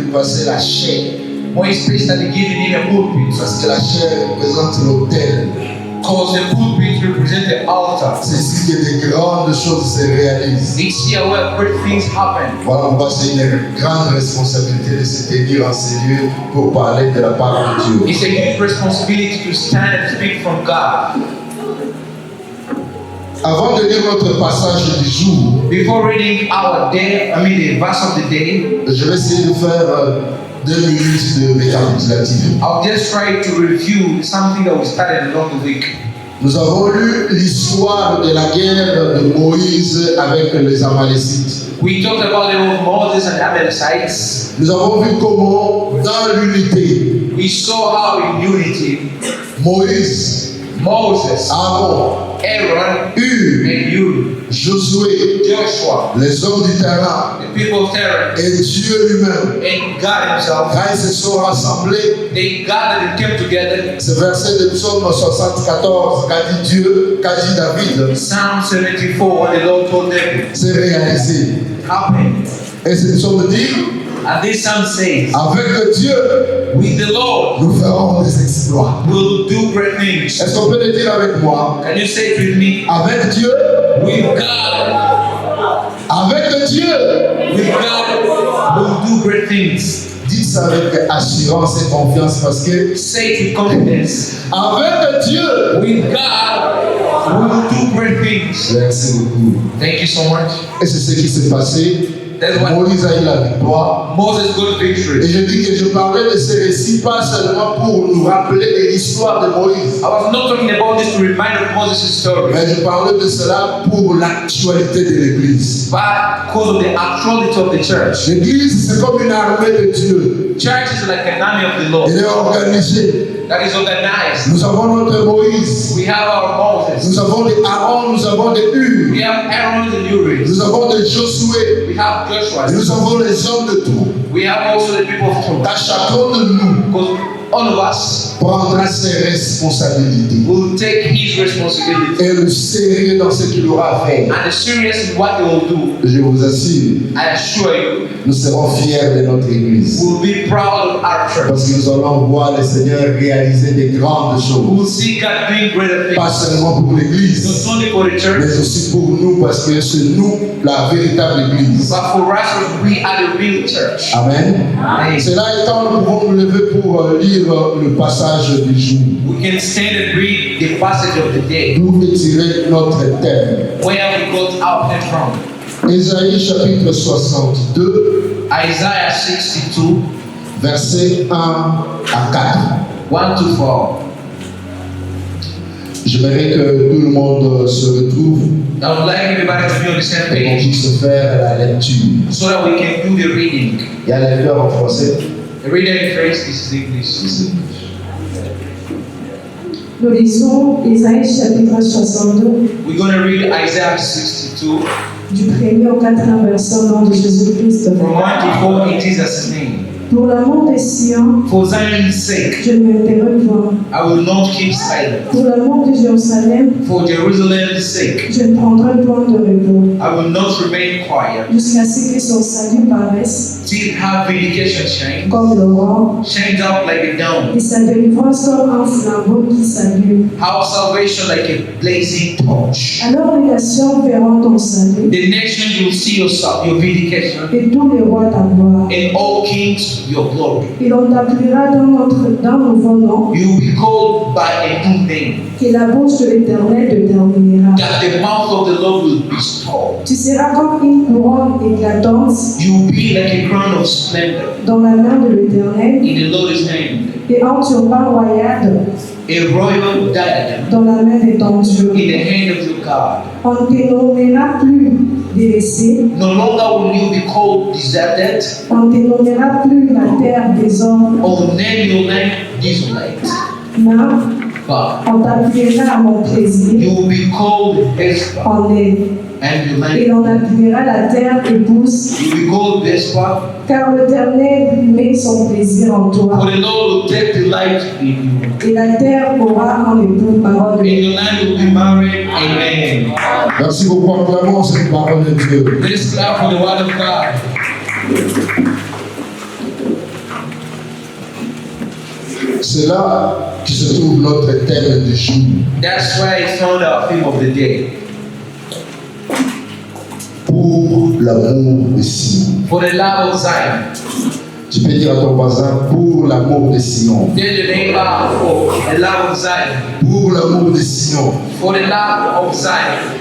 lui passer la chair. Moïse preached at the giving in a pulpit. Parce que la chair représente l'autel. Because the pulpit represents the altar. C'est ici que de grandes choses se réalisent. It's here where great things happen. Voilà pourquoi c'est une grande responsabilité de se tenir en ces lieux pour parler de la parole de Dieu. It's a huge responsibility to stand and speak from God. Avant de lire notre passage du jour, Before reading the verse of the day, je vais essayer de faire 2 minutes de récapitulatif. I'll just try to review something that we started along the week. Nous avons lu l'histoire de la guerre de Moïse avec les Amalécites. We talked about the old Moses and Amalekites. Nous avons vu comment, dans l'unité, We saw how in unity, Moïse, Moses, Aaron, Aaron, Hur, and you, Josué, Joshua, les hommes du terrain the people of Terra, et Dieu lui-même, and God Himself, quand ils se sont rassemblés, they gathered and came together. ce verset de Psaume 74 qu'a dit Dieu, qu'a dit David, Psalm 74, what the Lord told them, s'est réalisé. happened. Et ce psaume dit, And this psalm says, avec Dieu, with the Lord, nous ferons des exploits. we'll do great things. Est-ce qu'on peut le dire avec moi? Can you say it with me? Avec Dieu, With God, avec Dieu. we'll do great things. Dites ça avec assurance et confiance parce que Say it with confidence. avec Dieu, With God, we'll do great things. merci beaucoup. Thank you so much. Et c'est ce qui s'est passé. That's what Moïse a eu la victoire. Moses got Et victory. je dis que je parlais de ces récits pas seulement pour nous rappeler de l'histoire de Moïse, I was not talking about this to remind of Moses' story, mais je parlais de cela pour l'actualité de l'Église. but because of the actuality of the church. L'Église, c'est comme une armée de Dieu. Church is like an army of the Lord Elle est organisée. that is organized. Nous avons notre Moïse. We have our Moses. Nous avons des Aaron, nous avons des Hur. We have Aaron and Uri. Nous avons des Josué. We have Joshua. Et nous avons les hommes de tout. We have also the people of truth. Dans chacun de nous Because all of us prendra ses responsabilités. will take his responsibility Et le sérieux dans ce qu'il aura à faire. and the serious in what he will do. Je vous assure, I assure you, nous serons fiers de notre Église. we'll be proud of our church. Parce que nous allons voir le Seigneur réaliser des grandes We'll choses. see God doing greater Pas things. seulement pour l'Église, Not only for the church, mais aussi pour nous, parce que c'est nous la véritable Église. but for us, we are the real church. Amen. Amen. Cela étant, nous pouvons nous lever pour lire le passage du jour. We can stand and read the passage of the day. D'où est tiré notre thème. Where we got our pen from. Ésaïe chapitre 62, Isaiah 62, versets 1 à 4. 1 to 4. J'aimerais que tout le monde se retrouve I would like everybody to be on the same et qu'on page puisse faire la lecture. so that we can do the reading. Il y a les lecteurs en français. The reader in phrase, this is English. Nous lisons Ésaïe chapitre 62, We're going to read Isaiah 62 du 1er au 4e verset au nom de Jésus-Christ. from 1 to 4 in Jesus' name. Pour l'amour des Sion, For Zion's sake, je ne m'interromps point. I will not keep silent. Pour l'amour de Jérusalem, For Jerusalem's sake, je ne prendrai point de repos. I will not remain quiet. Jusqu'à ce que son salut paraisse Till her vindication shines, comme l'aurore shines out like a dawn. et sa délivrance comme un flambeau qui s'allume. Our salvation like a blazing torch. Alors les nations verront ton salut The nations will see your vindication, et tous les rois ta gloire. and all kings your glory. Et on t'appellera d'un nouveau nom You will be called by a new name, et la bouche de l'Éternel te terminera. that the mouth of the Lord will be stopped. Tu seras comme une couronne éclatante You will be like a crown of splendor dans la main de l'Éternel in the Lord's name, et un turban royal a royal diadem dans la main de ton Dieu. in the hand of your God. On ne te nommera plus délaissé, No longer will you be called deserted, on ne te nommera plus la terre des hommes, or name your name desolate, mais but on t'appellera à mon plaisir you will be called Vespa, en aide. and your Et name on appellera la terre épouse, you will be called Vespa, car l'Éternel met son plaisir en for toi. the Lord will take delight in you, Et la terre aura un époux, parole and de your land will be married. Amen. Merci beaucoup, acclamons cette parole de Dieu. Let us clap for the word of God. C'est là que se trouve notre thème du jour. That's why I found our theme of the day. Pour l'amour de Sion. For the love of Zion. Tu peux dire à ton voisin, pour l'amour de Sion. Tell your neighbor, for the love of Zion. Pour l'amour de Sion. For the love of Zion.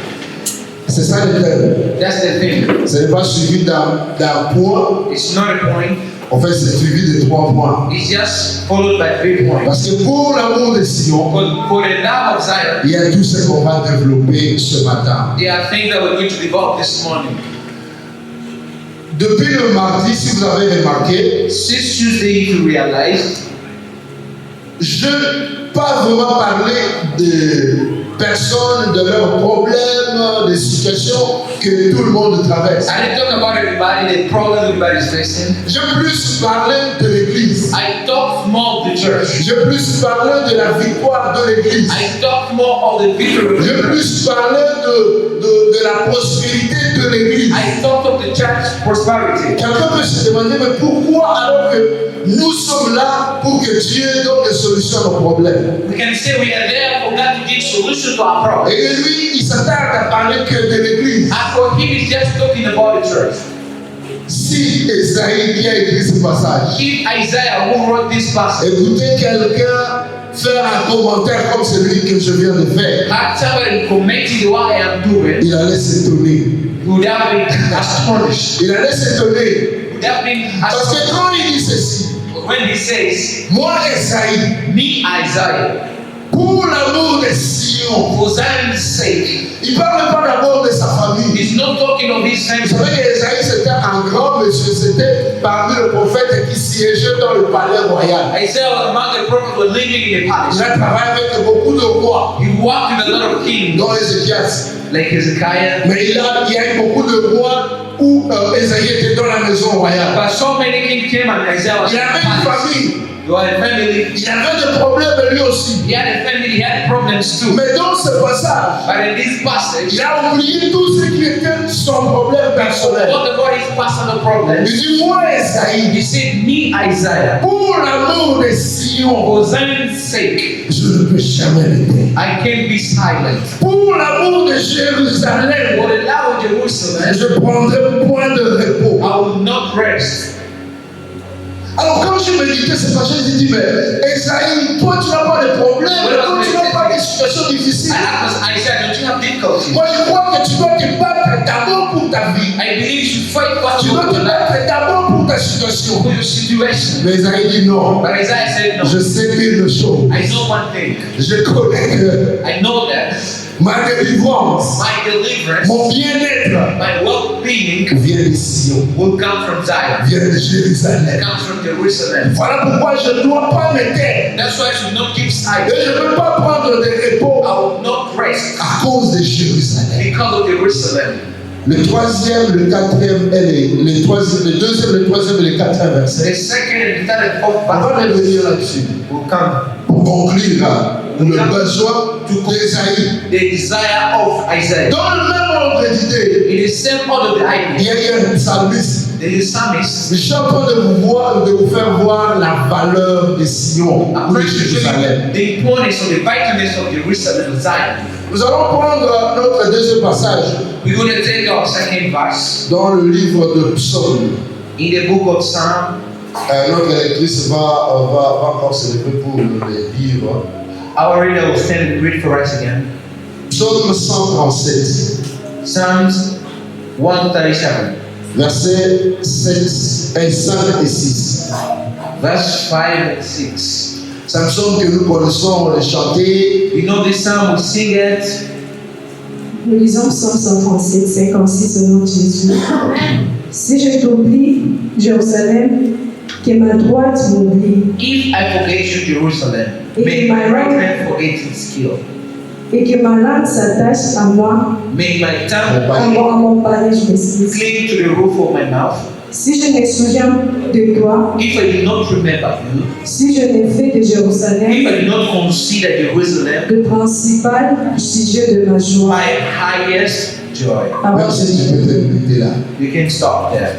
C'est ça le thème. That's the thing. Ce n'est pas suivi d'un point. It's not a point. En fait, c'est suivi de 3 points. It's just followed by 3 points. Parce que pour l'amour de Sion, For the love of Zion, il y a tout ce qu'on va développer ce matin. there are things that we're going to develop this morning. Depuis le mardi, si vous avez remarqué, Since Tuesday, if you realize, je n'ai pas vraiment parlé de personnes, de leurs problèmes, des situations que tout le monde traverse. I didn't talk about everybody, the problems everybody's facing. J'ai plus parlé de l'église. I talked more of the church. J'ai plus parlé de la victoire de l'église. I talked more of the victory of the J'ai church. plus parlé de la prospérité de l'église. I talked of the church prosperity. Quelqu'un peut se demander, mais pourquoi alors que nous sommes là pour que Dieu donne des solutions à nos problèmes? We can say we are there for God to give solution to our problems. Et lui, il s'attarde à parler que de l'église. And for him, he's just talking about the church. Si Esaïe qui a écrit ce passage, If Isaiah, who wrote this passage, écoutez quelqu'un faire un commentaire comme celui que je viens de faire, had somebody commenting what I am doing, il allait s'étonner. he would have been astonished. Il allait s'étonner. He would have been Parce que astonished. quand il dit ceci, When he says, moi Esaïe, me Isaiah, pour l'amour de Sion, for Zion's sake, il ne parle pas d'abord de sa famille. he's not talking of his Vous family. savez qu'Esaïe c'était un grand monsieur, c'était parmi les prophètes qui siégeaient dans le palais royal. Isaiah was among the prophets who were living in a Il palace. a travaillé avec beaucoup de rois, He walked with a lot of kings, dont Ézéchias. like Hezekiah. Mais il y a eu beaucoup de rois où Esaïe était dans la maison royale. But so many kings came and Isaiah was Il in avait the une palace. famille, You are a family. il avait des problèmes lui aussi. He had a family, he had problems too. Mais dans ce passage, But in this passage, il a oublié tout ce qui était son problème personnel. what about his personal problems? Il dit, moi Esaïe, He said, me Isaiah, pour l'amour de Sion, for Zion's sake, je ne peux jamais le taire. I can't be silent. Pour l'amour de Jérusalem, For the love of Jerusalem, je prendrai point de repos. I will not rest. Alors quand je méditais ce passage, j'ai dit, mais Esaïe, toi tu n'as pas de problème, toi tu n'as pas de situation difficile. I asked Isaiah, don't you have difficulty? Moi je crois que tu dois te battre d'abord pour ta vie. I believe you should fight Tu first dois for te your life, battre d'abord pour ta situation. for your situation. Mais Esaïe dit non. But Isaiah said, no. Je sais une chose. I know one thing. Je connais que I know that ma délivrance, my deliverance, mon bien-être my well-being vient de Sion, will come from Zion. vient de Jérusalem. It comes from Jerusalem. Voilà pourquoi je ne dois pas me taire. That's why I should not keep Et silent. je ne peux pas prendre de repos I will not rest à cause de Jérusalem. because of Jerusalem. Le troisième, le quatrième, et le deuxième, le troisième et le quatrième verset. The second and third and fourth On va verse revenir là-dessus. will come. Pour conclure le besoin d'Esaïe. The desire of Isaiah. Dans le même ordre d'idée, In the same order of the il idea, y a un psalmiste. there is a psalmist. Je suis en train de vous faire voir la valeur de Sion I'm ou de trying to show Jérusalem. you the importance of the vitalness of Jerusalem, Zion. Nous allons prendre notre deuxième passage We're going to take our second verse dans le livre de Psaume. in the book of Psalm. Notre lectrice va encore se lever pour le lire. Our reader will stand and read for us again. Psaume 137, Psalms 137, versets 5 et 6. verse 5 and 6. C'est un psaume que nous connaissons, on l'a chanté. You know this psalm, we sing it. Nous lisons Psaume 137, 56 au nom de Jésus. Si je t'oublie, Jérusalem, que ma droite m'oublie, If I forget you, Jerusalem, may my right hand forget its skill. et que ma langue s'attache à moi, May my tongue à mon palais, je m'excuse. cling to the roof of my mouth. Si je me souviens de toi, If I do not remember you, si je me fais de Jérusalem if I do not consider Jerusalem le principal sujet de ma joie. my highest joy. Ah ouais. Merci, tu peux te limiter là. You can stop there.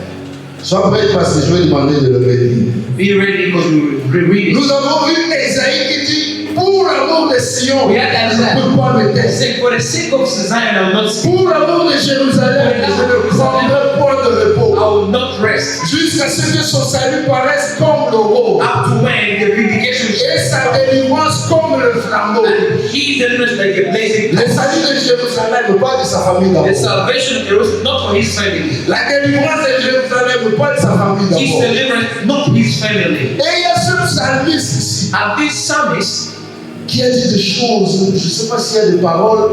Sois prêt parce que je vais demander de le relire. Be ready because we read it. Nous avons vu Esaïe qui dit pour l'amour de Sion, We had je ne peux pas me taire. Say, for the sake of Zion, I will not sleep. Pour l'amour de Jérusalem, je ne prendrai point de repos. I will not rest. Jusqu'à ce que son salut paraisse comme l'aurore. Up to when the vindication Et sa délivrance comme le flambeau. and he delivers like a blazing Le salut de Jérusalem, pas de sa famille The d'abord. salvation of Jerusalem, not for his family. La délivrance de Jérusalem, pas de sa famille His d'abord. deliverance, not his family. Et il y a ce psalmiste ici And this psalmist, qui a dit des choses, je ne sais pas s'il y a des paroles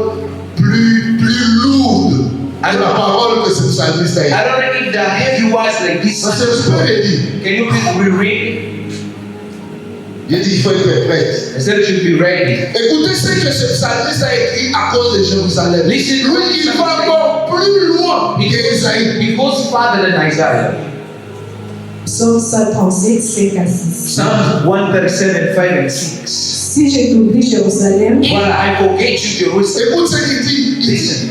plus lourdes que la parole que ce psalmiste a I dit. don't know if there are heavy words like this. Parce que je peux le dire. Can you please reread? Il dit il faut être prêt. I said you should be ready. Écoutez ce que ce psalmiste a écrit à cause de Jérusalem. Listen, Lui, il va encore plus loin qu'Ésaïe. He goes farther than Isaiah. Psaume 137, 5 à 6. Psalms 137, 5 and 6. Si je t'oublie, Jérusalem, While I forget you, Jerusalem. Écoute ce qu'il dit. Il dit, Listen,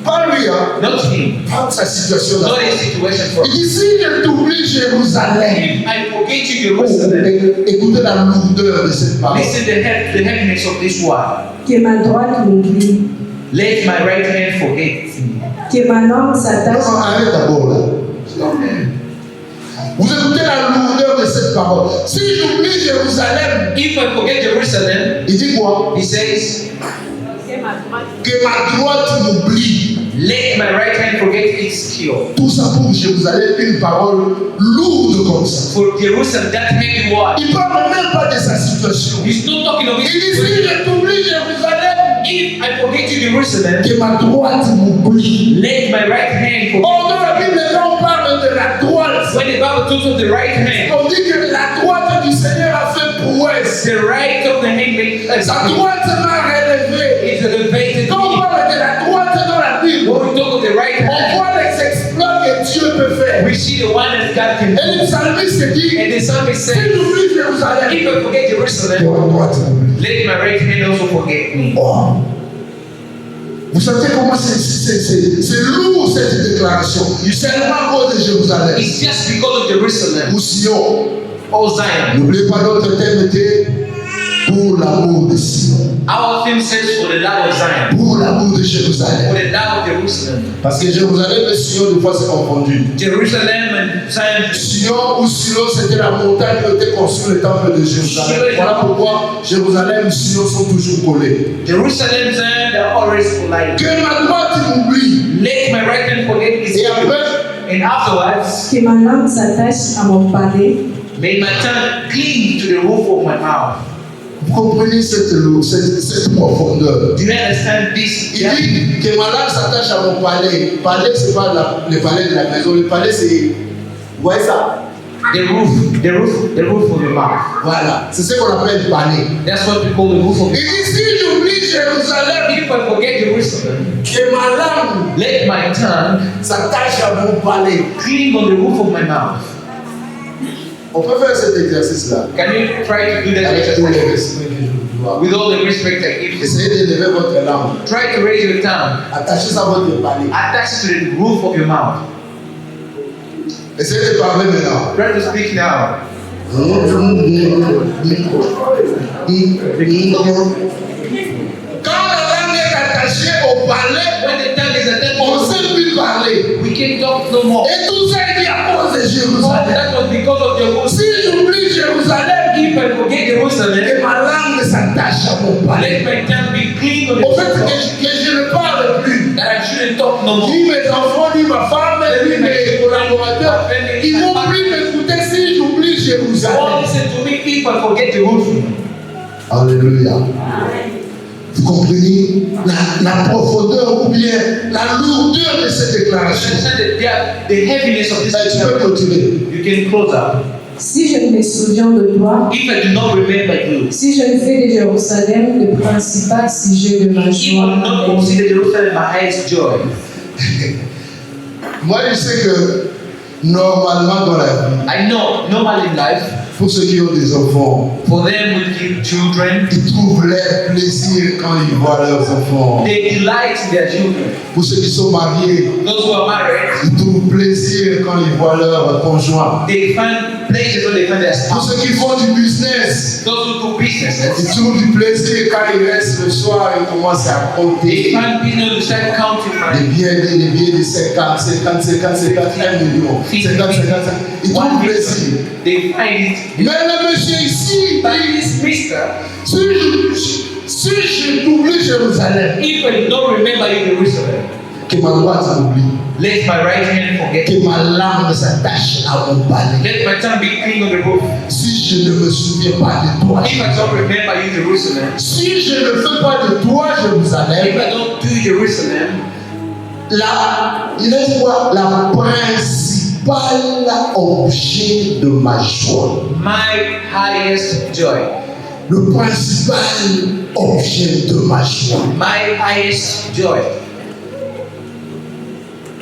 pas lui, hein, not him, pas de sa situation not là. a situation for Il dit si je t'oublie Jérusalem. If I forget you, Oh, Jerusalem. écoutez la lourdeur de cette parole. Listen the heaviness of this word. que ma droite m'oublie, Let my right hand forget me. que ma langue s'attache. Non, arrête d'abord là. Vous écoutez la lourdeur de cette parole. Si j'oublie Jérusalem, If I forget Jerusalem, il dit quoi? he says, Que ma droite m'oublie. let my right hand forget its cure. Tout ça pour Jérusalem, une parole lourde comme ça. For Jerusalem, that heavy word. Il ne parle même pas de sa situation. He's not talking of Il his dit si situation. je t'oublie Jérusalem, If I forget you, Jerusalem, que ma droite m'oublie. let my right hand forget. Or dans la Bible, quand on parle de la droite, When the Bible talks of the right hand, on dit que la droite du Seigneur a fait prouesse. the right of the hand makes Sa droite m'a relevé. is elevated. Quand on parle de la droite dans la Bible, When we talk of the right on hand, voit les exploits que Dieu peut faire. we see the one that God can Et le do. psalmiste dit, And the psalmist si said, j'oublie Jérusalem, if I forget que Jerusalem, ma droite m'oublie. let my right hand also forget me. Oh. Vous sentez comment c'est lourd cette déclaration. Seulement à cause de Jérusalem. It's just because of Jerusalem. Ou Sion. Oh Zion. N'oubliez pas notre thème était pour l'amour de Sion. Our theme says for the love of Zion. Pour l'amour de For Jérusalem. the love of Jerusalem. Parce que Jérusalem et Sion, des fois, c'est confondu. Jerusalem and Zion. Sion ou Silo, c'était la montagne qui était construite le temple de Jérusalem. Voilà pourquoi Jérusalem et Sion sont toujours collés. Jerusalem, Zion, they're always colliding. Que ma droite m'oublie. Let my right hand forget its Et cure. après, And afterwards, Que ma langue s'attache à mon palais, may my tongue cling to the roof of my mouth. vous comprenez cette profondeur. Do you understand this? Il dit que ma langue s'attache à mon palais. Palais, c'est pas le palais de la maison. Le palais, c'est. Vous voyez ça? The roof of your mouth. Voilà. C'est ce qu'on appelle palais. That's what we call the roof of Il dit si j'oublie Jérusalem, If I forget Jerusalem, que ma langue let my tongue s'attache à mon palais. cling on the roof of my mouth. On peut faire cet exercice-là. Can you try to do that Avec tous les exercise? respects que je vous dois. With all the respect I give you? Essayez d'élever votre langue. Try to raise your tongue. Attachez ça à votre palais. Attach it to the roof of your mouth. Essayez de parler maintenant. Try to speak now. Quand la langue est attachée au palais, When the tongue is attached, on ne sait plus parler. we can't talk no more. Et tout ça est dit à cause de Oh, Jérusalem. that was because of Jerusalem. Si j'oublie Jérusalem, If I forget que Jerusalem, ma langue s'attache à mon palais. let my tongue be clean on the Au fait roof. que je ne parle plus. That I shouldn't talk no more. Ni mes enfants, ni ma femme, ni mes collaborateurs, ils vont plus m'écouter si j'oublie Don't Jérusalem. listen to me if I forget Jerusalem. Alléluia. Vous comprenez la profondeur ou bien la lourdeur de cette déclaration. Understand the heaviness of this Tu peux picture. continuer. You can close up. si je me souviens de toi, If I do not remember you, si je ne fais de Jérusalem le principal sujet de ma if I do not joie, consider Jerusalem my highest joy, Moi, je sais que normalement dans la vie, I know normally in life, Pour ceux qui ont des enfants, For them with children, ils trouvent leur plaisir quand ils voient leurs enfants. they delight in their children. Pour ceux qui sont mariés, Those who are married, ils trouvent plaisir quand ils voient leur conjoint. they find pleasure when they find their Pour spouse. ceux qui font du business, Those who do businesses, ils trouvent du plaisir quand ils restent le soir et commencent à they compter find business to start counting les money. billets de 50, 50, 50, 50, 1 million, 50, 50, 50. Ils trouvent plaisir. They find it. Mais le monsieur ici, But this mister, si je t'oublie Jérusalem, if I don't remember you Jerusalem, que ma droite m'oublie, let my right hand forget. que ma langue s'attache à mon palais. Let my tongue be clean on the roof. Si je ne me souviens pas de toi, If I don't remember you Jerusalem, si je ne fais pas de toi if Jérusalem, I don't do Jerusalem, la principale objet de ma joie, my highest joy, le principal objet de ma joie. my highest joy.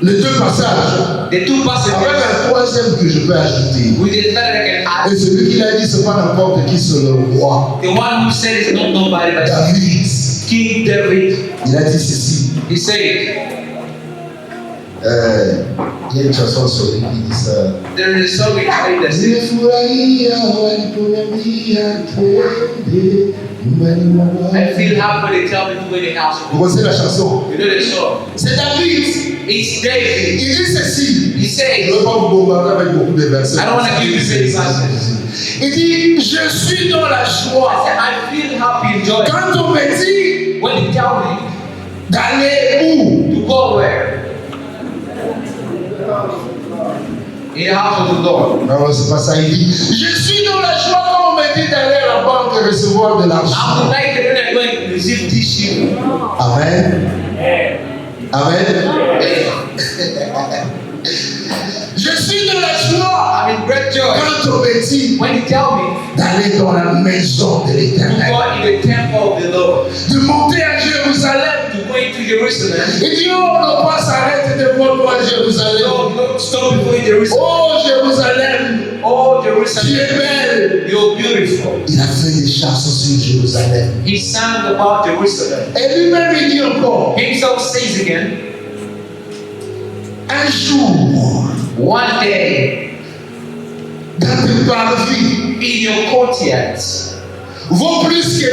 Les deux passages, The two passages avec un troisième que je peux ajouter. with the third I can add. Et celui qui l'a dit, ce n'est pas n'importe qui, c'est le roi The one who said it's not nobody but David. King David. Il a dit ceci. He said, Il y a une chanson sur lui qui dit ça. there is a song in David that says, I feel happy when they tell me to go in the house. Vous connaissez la chanson? You know the song? C'est David. It's David. Il dit ceci. He Je ne says, veux pas vous bombarder avec beaucoup de versets. I don't want to give you many verses. Il dit, je suis dans la I joie. said, I feel happy and joy. Quand on me dit When they tell me d'aller où? to go where? In the house of the Lord. Non, c'est pas ça. Il dit, je suis dans la joie quand on me dit d'aller à la banque et recevoir de I'm l'argent. delighted when I'm going to receive this year. Amen. Amen. Je suis dans la joie I'm in great joy quand on me dit when you tell me d'aller dans la maison de to l'Éternel, go in the temple of the Lord, de monter à Jérusalem. to go into Jerusalem. Il dit, oh, ne pas s'arrêter devant toi, Jérusalem. Don't stop before you Jerusalem. Oh, Jérusalem, Oh, tu es Jerusalem, belle. you're beautiful. Il a fait des chansons sur Jérusalem. He sang about Jerusalem. Et lui-même, il dit encore, Himself says again, un jour, one day dans tes parvis, in your courtyards, vaut plus que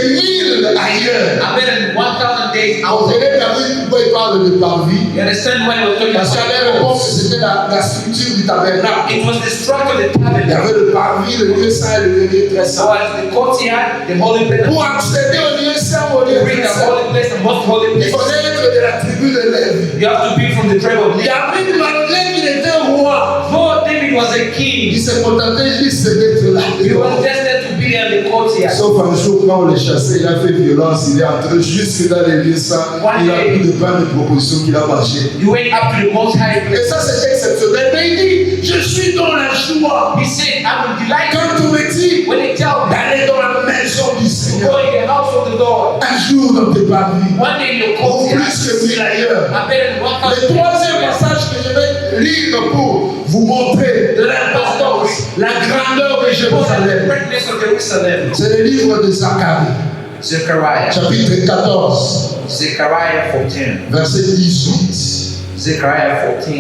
1000 ailleurs. are better than 1,000 days On out. dirait David, pourquoi il parle de parvis? You understand why we're talking Parce qu'à about l'époque, it? c'était la structure du tabernacle. It was the structure of the Il y tabernacle. avait le parvis, le lieu saint et le lieu très So saint. as the courtyard, the holy place, Pour accéder au lieu saint, au lieu to bring très the saint, holy place and most holy il place, fallait être de la tribu de Lévi. you have to be from the tribe of Levi. David, malgré qu'il était roi, Though David was a il king, se contentait juste d'être là. he was destined to be in the courtyard. Sauf un jour, quand on le chassait, il a fait violence, il est entré jusque dans les lieux saints, il a pris de pain de proposition qu'il a mangé. He went up to the most high Et place. ça, c'est exceptionnel. Mais il dit, je suis dans la joie. He said, I'm delighted Quand on me dit when they tell me d'aller dans la maison du to Seigneur, go in the house of the Lord. un jour dans tes parvis, One day in your au courtyard, plus que 1000 ailleurs. I'm better than Le 1,000 troisième days. passage que je vais lire pour vous montrer l'importance, la grandeur de The Jérusalem, greatness of Jerusalem. c'est le livre de Zacharie, Zechariah. chapitre 14, Zechariah 14. verset 18. Zechariah 14.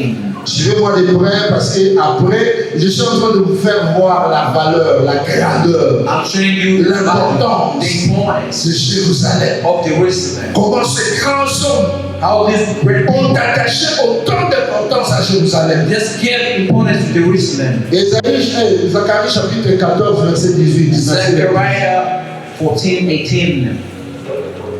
Suivez-moi de près parce que après, je suis en train de vous faire voir la valeur, la grandeur I'm showing you L'importance. the importance de Jérusalem. of Jerusalem. Comment ces grands hommes How this great ont attaché autant d'importance à Jérusalem. just give importance to Jerusalem. Et Zacharie chapitre 14, verset 18. Zechariah 14, 18.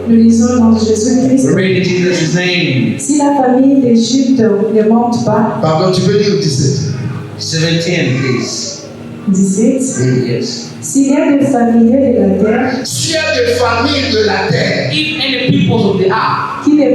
Nous lisons dans Jésus-Christ. We read in Jesus' name. Si la famille d'Égypte ne monte pas, Pardon, tu peux lire 17. 17, please. 17, Yes. s'il y a des familiers de la terre S'il y a des familles de la terre If any peoples of the earth qui ne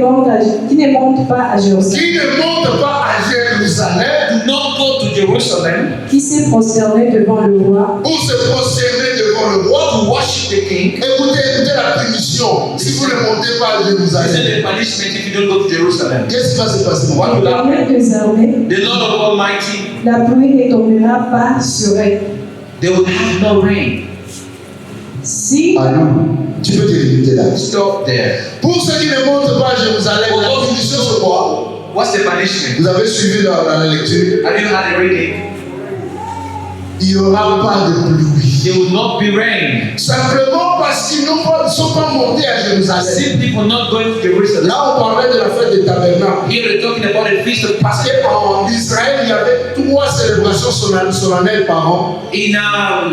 montent pas à Jérusalem, qui ne montent pas à Jérusalem do not go to Jerusalem qui s'est prosterné devant le roi, pour se prosterner devant le roi, to worship the king, écoutez la punition si vous ne montez pas à this is Jérusalem. the punishment if you don't go to Jerusalem. Qu'est-ce qui va se passer? What will happen? l'Éternel des armées, The Lord of Almighty, la pluie ne tombera pas sur elle, They would have no rain. Si Allô, tu peux te limiter là. Stop there. Pour ceux qui ne montent pas à Jérusalem, la punition c'est quoi? What's the punishment? Vous avez suivi dans la lecture. Have you had a reading? Il n'y aura pas de pluie. There will not be rain. Simplement parce qu'ils ne sont pas montés à Jérusalem. Simply for not going to Jerusalem. Là, on parlait de la fête des tabernacles. Here we're talking about the feast of Parce Passover. qu'en Israël, il y avait 3 célébrations solennelles par an. In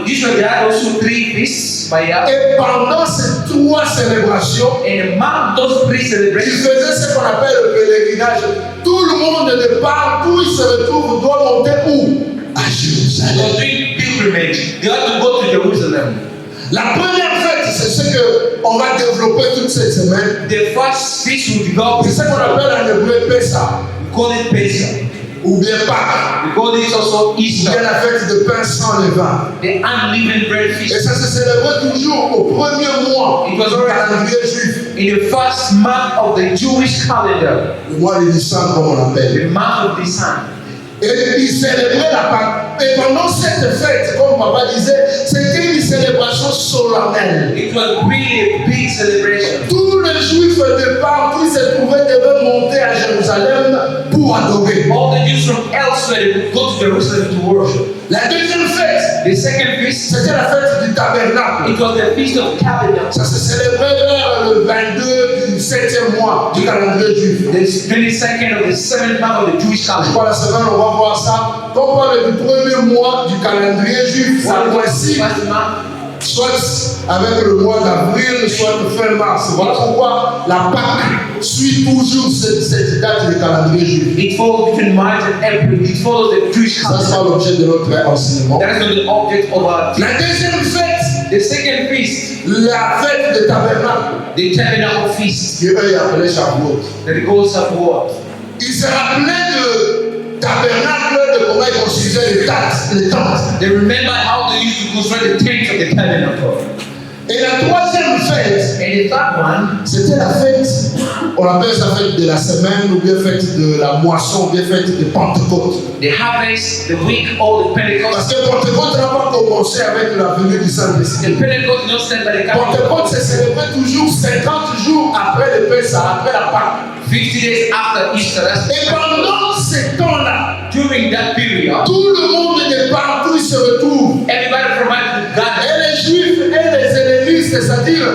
Israel, there are also 3 feasts by year. Et pendant ces 3 célébrations, And among those 3 ils celebrations, faisaient ce qu'on appelle le pèlerinage. Tout le monde de partout, il se retrouve, doit monter où? À they Jérusalem. were doing pilgrimage. They had to go to Jerusalem. La première fête, c'est ce qu'on va développer toute cette semaine. The first feast will develop. C'est ce qu'on appelle en hébreu Pessah, We call it Pesach. ou bien Pâques, We call it also ou bien Easter. la fête de pain sans levain. The unleavened bread Et feast. ça se célébrait toujours au premier mois It du was already calendrier juif, in the first month of the Jewish calendar, le mois de Nissan comme on l'appelle. the month of Nisan. Et ils célébraient la Pâque. Et pendant cette fête, comme papa disait, c'était une célébration solennelle. It was really a big celebration. Tous les juifs de partout ils se trouvaient devaient monter à Jérusalem pour adorer. All the Jews from elsewhere they would go to Jerusalem to worship. La deuxième fête, The second feast, c'était la fête du tabernacle. it was the feast of Tabernacles. Ça se célébrait vers le 22 du 7e mois du calendrier juif. The 22nd of the 7th month of the Jewish Je calendar. crois la semaine, on va voir ça. Quand on parle du premier mois du calendrier juif, ça coïncide First month, soit avec le mois d'avril, soit fin mars. Voilà pourquoi la Pâque suit toujours cette date du calendrier juif. it follows between March and April. It follows the Jewish Ça calendar. sera l'objet de notre enseignement. That is not the object of our feast. La deuxième fête, The second feast, la fête de tabernacle, the Tabernacle feast, qui eux appelaient Shavuot. that goes upward. Ils se rappelaient de tabernacle, de comment ils construisaient les tentes. They remember how they used to construct the tents of the tabernacle. Et la troisième fête, And the third one, c'était la fête, on appelle ça fête de la semaine, ou bien fête de la moisson, ou bien fête de Pentecôte. the harvest, the week, or the Pentecost. Parce que Pentecôte n'a pas commencé avec la venue du Saint-Esprit. The Pentecost is not said by the Catholic. Pentecôte s'est célébré toujours 50 jours après le Pessah, après la Pâque. 50 days after Easter. That's Et pendant ces temps-là, during that period. tout le monde de partout il se retrouve. Everybody from to God. Et les Juifs et les hellénistes, c'est-à-dire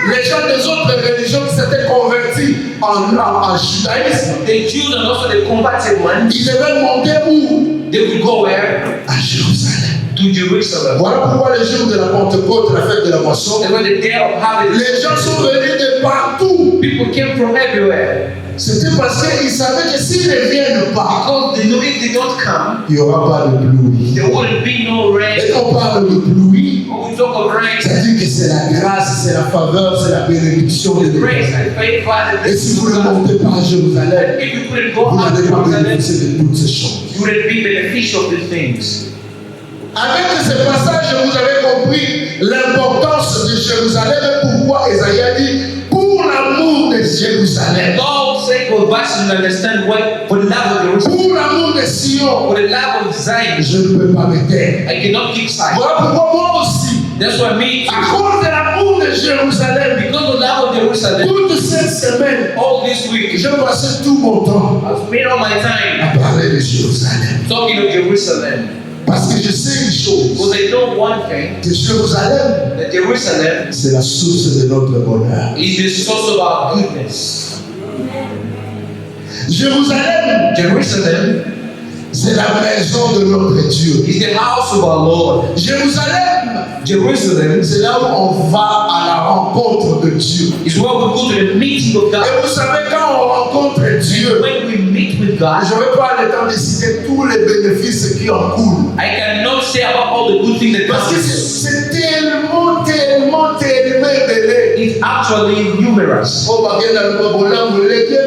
les gens des autres religions qui s'étaient convertis en judaïsme, The Jews and also the converted ones, ils devaient monter où? they would go where? À Jérusalem. To Jerusalem. Voilà pourquoi les jours de la Pentecôte, la fête de la moisson, And when the day of harvest, les gens sont venus de partout. people came from everywhere. C'était parce qu'ils savaient que s'ils ne viennent pas, Because they know if they don't come, il n'y aura pas de pluie. there wouldn't be no Et rain. quand on parle de pluie, When we talk of rain, c'est-à-dire que c'est la grâce, c'est la faveur, c'est la bénédiction de the Dieu. grace and faith, Father, Et si vous ne montez pas à Jérusalem, if you couldn't go vous out to n'allez pas Jerusalem, bénéficier de toutes ces choses. you wouldn't be beneficial of these things. Avec ce passage, vous avez compris l'importance de Jérusalem et pourquoi Esaïe a dit pour l'amour de Jérusalem, Lord, say for us to understand what for the love of Jerusalem, pour l'amour de Sion, for the love of Zion, je ne peux pas me taire. I cannot keep silent. Voilà pourquoi moi aussi, That's what me, à cause de l'amour de Jérusalem, because of the love of Jerusalem, toute cette semaine, all this week, je passais tout mon temps I've spent all my time à parler de Jérusalem. talking of Jerusalem. Parce que je sais une chose, Because I know one thing, que Jérusalem, that Jerusalem c'est la source de notre bonheur. is the source of our goodness. Jérusalem, Jerusalem c'est la maison de notre Dieu. is the house of our Lord. Jérusalem, Jerusalem c'est là où on va à la rencontre de Dieu. is where we go to the meeting of Et God. vous savez, quand on rencontre Dieu, When we meet with God, je ne vais pas le temps de citer tous les bénéfices qui en coulent. I cannot say about all the good things that Parce God que does. c'est tellement belé. It's actually numerous. Oh, bah, bien, dans le Bobola, vous l'avez bien.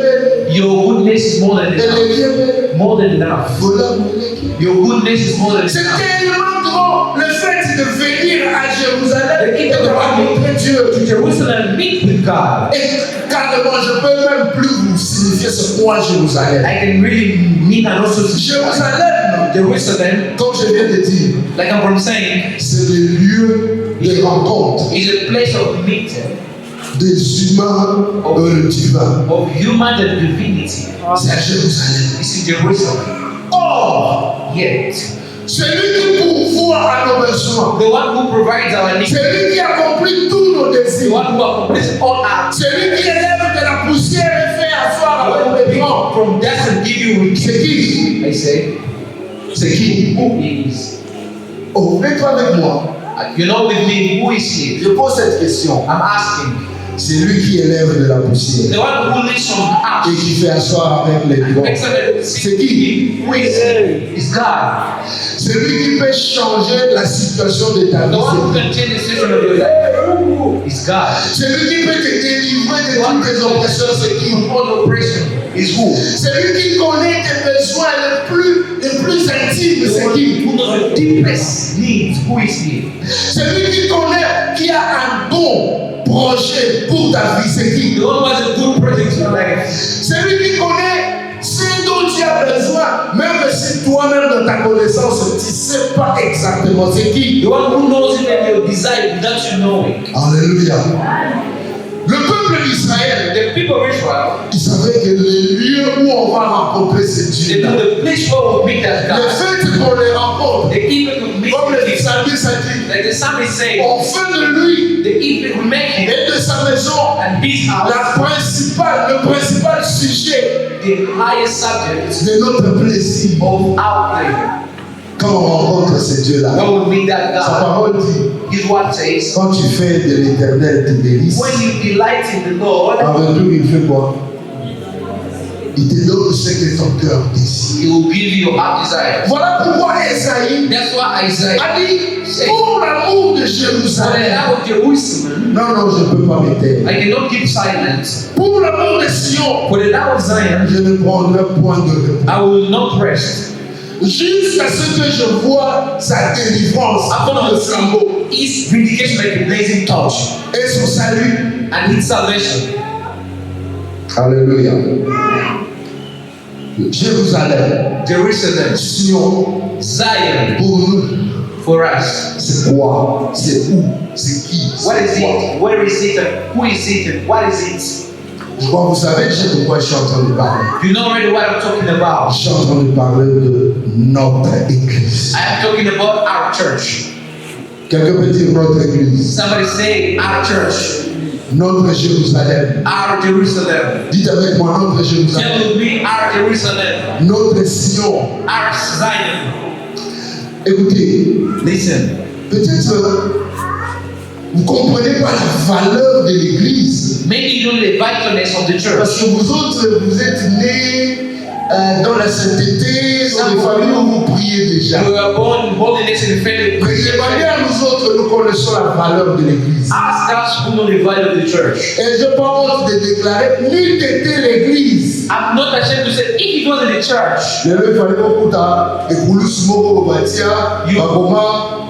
Your goodness is more than Elle enough. est bien. More than enough. Bobola, vous l'avez bien. Your goodness is more than C'est enough. tellement grand le fait de venir à Jérusalem et de rencontrer Dieu. Dieu. to Jerusalem, meet with God. Et carrément, je ne peux même plus vous signifier ce point Jérusalem. I can really mean and also Jérusalem, Jerusalem, comme je viens de dire, like I'm saying, c'est le lieu de rencontre is a place of meeting des humains et le divin. of human and divinity. C'est à Jérusalem. It's in Jerusalem. Or, Yet, celui qui pourvoit à nos besoins, the one who provides our needs, celui qui accomplit tous nos the désirs, one who accomplishes all our celui qui élève de la poussière et fait asseoir avec les grands, from death and give you c'est qui? I say, C'est qui? who is? Oh, mets-toi avec moi. You know with me, who is he? Je pose cette question. I'm asking. C'est lui qui élève de la poussière The one who lives from et ash. qui fait asseoir avec les grands. C'est qui? Who is he? Is God. C'est lui qui peut changer la situation de ta The one who vie. can change the situation of your life is God. C'est lui qui peut te délivrer de toutes tes oppressions. C'est qui? From all oppression is who? C'est lui qui connaît tes besoins les plus intimes. The C'est one qui? who knows your deepest needs. Who is he? C'est lui qui connaît, qui a un bon projet pour ta vie. C'est qui? The one who has a good project in your life. C'est lui qui connaît ce dont tu as besoin, même si toi-même dans ta connaissance, tu ne sais pas exactement. C'est qui? The one who knows even your desire without you knowing. Alléluia. Le peuple d'Israël, The people of Israel, ils savaient que le lieu où on va rencontrer ce they Dieu-là, know the place where we'll meet that le God. fait qu'on les rencontre, The evening we meet comme le him. psalmiste a dit, Like the psalmist says, on fait de lui the evening we make him et de sa maison and his house le principal sujet the highest subject de notre plaisir. of our pleasure. Quand on rencontre ce Dieu-là, When we meet that sa God, parole dit, his word says, quand tu fais de l'éternel tes délices, when you delight in the Lord, en retour, il fait quoi? Il te donne ce que ton cœur désire. he will give you your heart desire. Voilà pourquoi Esaïe That's why Isaiah a dit, pour l'amour de for the Jérusalem. love of Jerusalem, Non, je ne peux pas me taire. I cannot keep silent. Pour l'amour de Sion, For the love of Zion, je ne prendrai point de repos. I will not rest Jusqu'à ce que je vois sa délivrance, upon le flambeau, his vindication like a blazing torch et son salut. and his salvation. Alléluia. Jérusalem, Jerusalem, Sion, Zion, pour nous, for us. c'est quoi? C'est où? C'est qui? What is C'est quoi? it? Where is it? And who is it? And what is it? Je crois que vous savez déjà de quoi je suis en train de parler. You know already what I'm talking about. Je suis en train de parler de notre église. I am talking about our church. Quelqu'un peut dire notre église, Somebody say our church, notre Jérusalem. our Jerusalem. Dites avec moi notre Tell Jérusalem, me our Jerusalem, notre Sion. our Zion. Écoutez, Listen, peut-être vous comprenez pas la valeur de l'église. maybe you know the vitalness of the Parce church. que vous autres, vous êtes nés dans la sainteté, dans les familles où vous priez déjà. You were born in holiness and faith. Mais demandez à nous autres, nous connaissons la valeur de l'église. Ask us who know the value of the church. Et je pense de déclarer, n'eût été l'église. I'm not ashamed to say if it wasn't the church, Lelo ifale kokuta ekulusu moko batia bakoma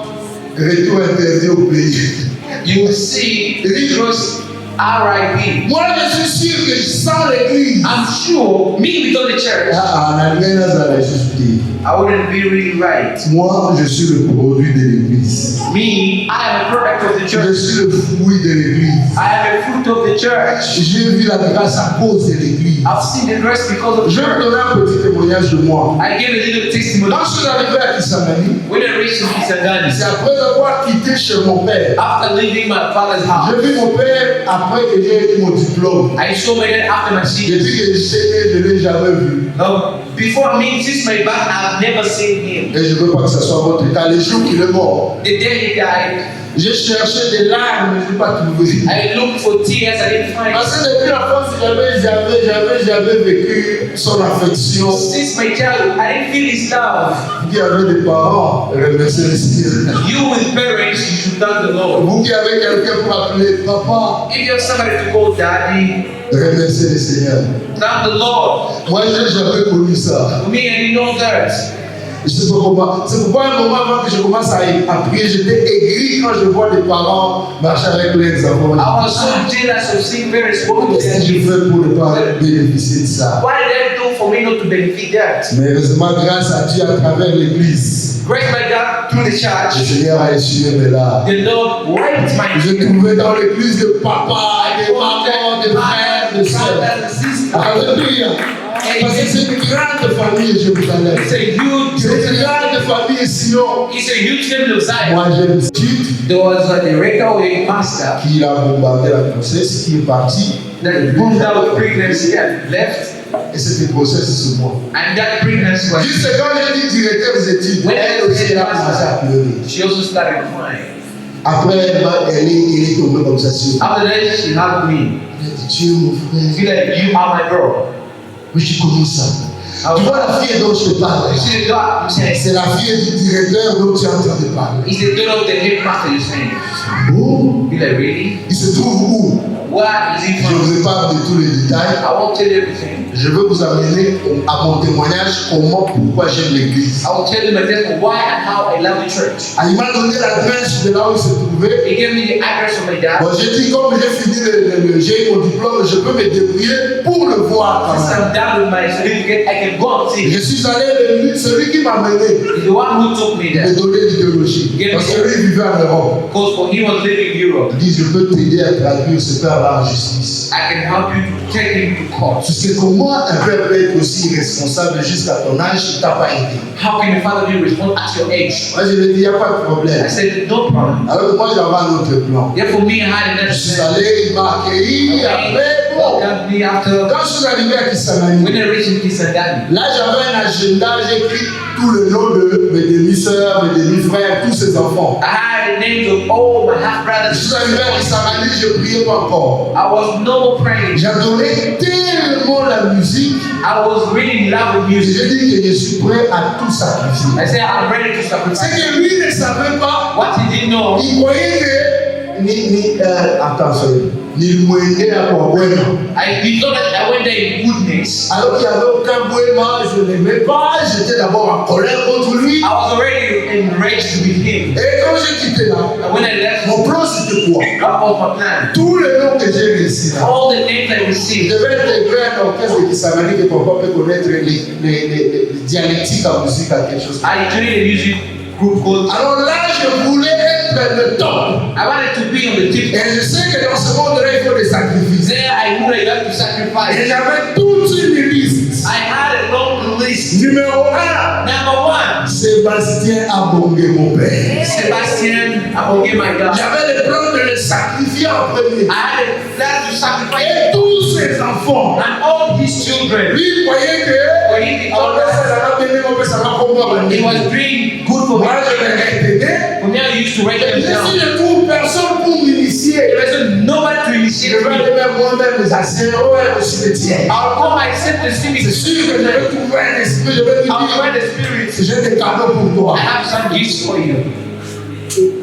retour interdit au pays. you will see it was RIP. Moi je suis sûr que sans l'église, I'm sure me without the church, nalingai nazala lisusu te. I wouldn't be really right. Moi je suis le produit de l'église. Me, I am a product of the Je church. suis le fruit de l'église. I am a fruit of the church. J'ai vu la grâce à cause de l'église. I've seen the grace because of the Je vais church. donner un petit témoignage de moi. I gave a little testimony. Quand je suis arrivé à Kisangani, When I reached Kisangani, c'est après avoir quitté chez mon père. after leaving my father's house, J'ai vu mon père après que j'ai eu mon diplôme. I saw my dad after my senior. Depuis que j'étais né, je ne l'ai jamais vu. Before me, since my birth, I've never seen him. Et je ne veux pas que ce soit votre cas. Les jours qu'il est mort, The day he died, j'ai cherché des larmes, je n'ai pas trouvé. I looked for tears, I didn't find Parce it. que depuis l'enfance, j'avais vécu son affection. Since my childhood, I didn't feel his love. Vous qui avez des parents, remerciez le Seigneur. You with parents, you should thank the Lord. Vous qui avez quelqu'un pour appeler papa, If you have somebody to call daddy, remerciez le Seigneur. thank the Lord. Moi, je n'ai jamais connu ça. For me, I didn't know that. Je sais pas comment. C'est pourquoi un moment avant que je commence à prier, j'étais aigri quand je vois des parents marcher avec leurs enfants. I was so jealous of seeing parents walking with Qu'est-ce their que je children. fais pour ne pas bénéficier de ça? What did I do for me not to benefit that? Mais heureusement, grâce à Dieu, à travers l'église, Grace by God through the le church. Seigneur a essuyé mes larmes. The Lord wiped my Je tears. trouvais dans l'église de papa, des mamans, des frères, des sœurs. Brothers and sisters. Alléluia. Parce que c'est une grande famille, Jérusalem. It's a huge, C'est une grande famille, sinon, it's a huge family of Zion. moi j'aime Tite, There was a director or a pastor qui a bombardé la grossesse, qui est parti, that moved out pregnancy and left, et cette grossesse, c'est moi. and that pregnancy was. Juste quand j'ai dit directeur des études, elle aussi, elle a commencé à pleurer. She also started crying. Après, elle est tombée comme ça sur moi. After that, she hugged me. Elle a dit, Dieu, mon frère, Feel like you are my girl. mais je commence ça. Tu vois la fille dont je te parle, You see the God, you say, c'est la fille du directeur dont tu es en train de parler. it's the daughter of the headmaster you're saying. Oh, Feel like really? il se trouve où? Where is he Je from? vous épargne de tous les détails. I won't tell you everything. Je veux vous amener à mon témoignage comment, pourquoi j'aime l'église. I will tell you my testimony why and how I love the church. Il m'a donné l'adresse de là où il se trouvait. He gave me the address of my dad. Bon, j'ai dit, comme j'ai fini j'ai eu mon diplôme, je peux me débrouiller pour le voir quand Since même. I'm done with my certificate, I can go and see. Je suis allé, celui qui m'a mené, He's the one who took me me there. donner l'idéologie. Parce que lui, il vivait en Europe. Because for he was living in Europe. Il dit, je peux t'aider à traduire ce père là en justice. I can help you to take him to court. Parce que comment un père peut être aussi irresponsable jusqu'à ton âge, il t'a pas aidé. How can your father be responsible at your age? Moi, je lui ai dit, il n'y a pas de I problème. said, no problem. Alors que moi, j'avais un autre plan. Therefore, me, I had another Je suis plan. allé, il m'a accueilli, après, bon. Welcomed me after. Quand je suis arrivé à Kisangani, When I reached in Kisangani, là j'avais un agenda, j'ai écrit tout le nom de mes demi-sœurs, mes demi-frères, tous ces enfants. I had the names of all my half Je brothers. suis arrivé à Kisangani, je ne priais pas encore. I was no more praying. J'adorais tellement la musique, I was really in love with j'ai music. dit que je suis prêt à tout sacrifier. I said, I'm ready to C'est sacrifice. que lui ne savait pas, What he didn't know, il croyait que ni Mwende à Kogwema. he thought that I went there in goodness. Alors qu'il n'y avait aucun Bouema, je ne l'aimais pas, j'étais d'abord en colère contre lui. I was already enraged with him. Et quand j'ai quitté là, And when I left, mon plan c'était quoi? what was my plan? Tous les noms que j'ai réussi là. All the names I Je received, devais intégrer un orchestre de Kisangani que papa peut connaître les dialectiques en musique à quelque chose. I joined a music group called. Alors là, je voulais être le top. I wanted to be on the tip. Et je sais que dans ce monde-là, il faut des sacrifices. There I knew I had to Et sacrifice. j'avais toute une liste. I had a long list. Numéro 1, Number one, Sébastien Abongé, mon père. Sebastian Abongé, my God. J'avais le plan de le sacrifier en premier. I had a plan to sacrifice Et tous ses enfants. and all his children. Lui, il croyait que For him, he on thought ça va donner mon père, ça va comprendre. he was doing good for me. Moi, je l'ai aidé. For me, I used to write them Et down. si je trouve personne pour m'initier, There wasn't nobody to je initiate vais me. aller même moi-même les assérer au cimetière. I'll go myself to see C'est me. sûr que je vais trouver un esprit, je vais lui I'll dire, find the spirit. j'ai des cadeaux pour toi. I have some gifts for you.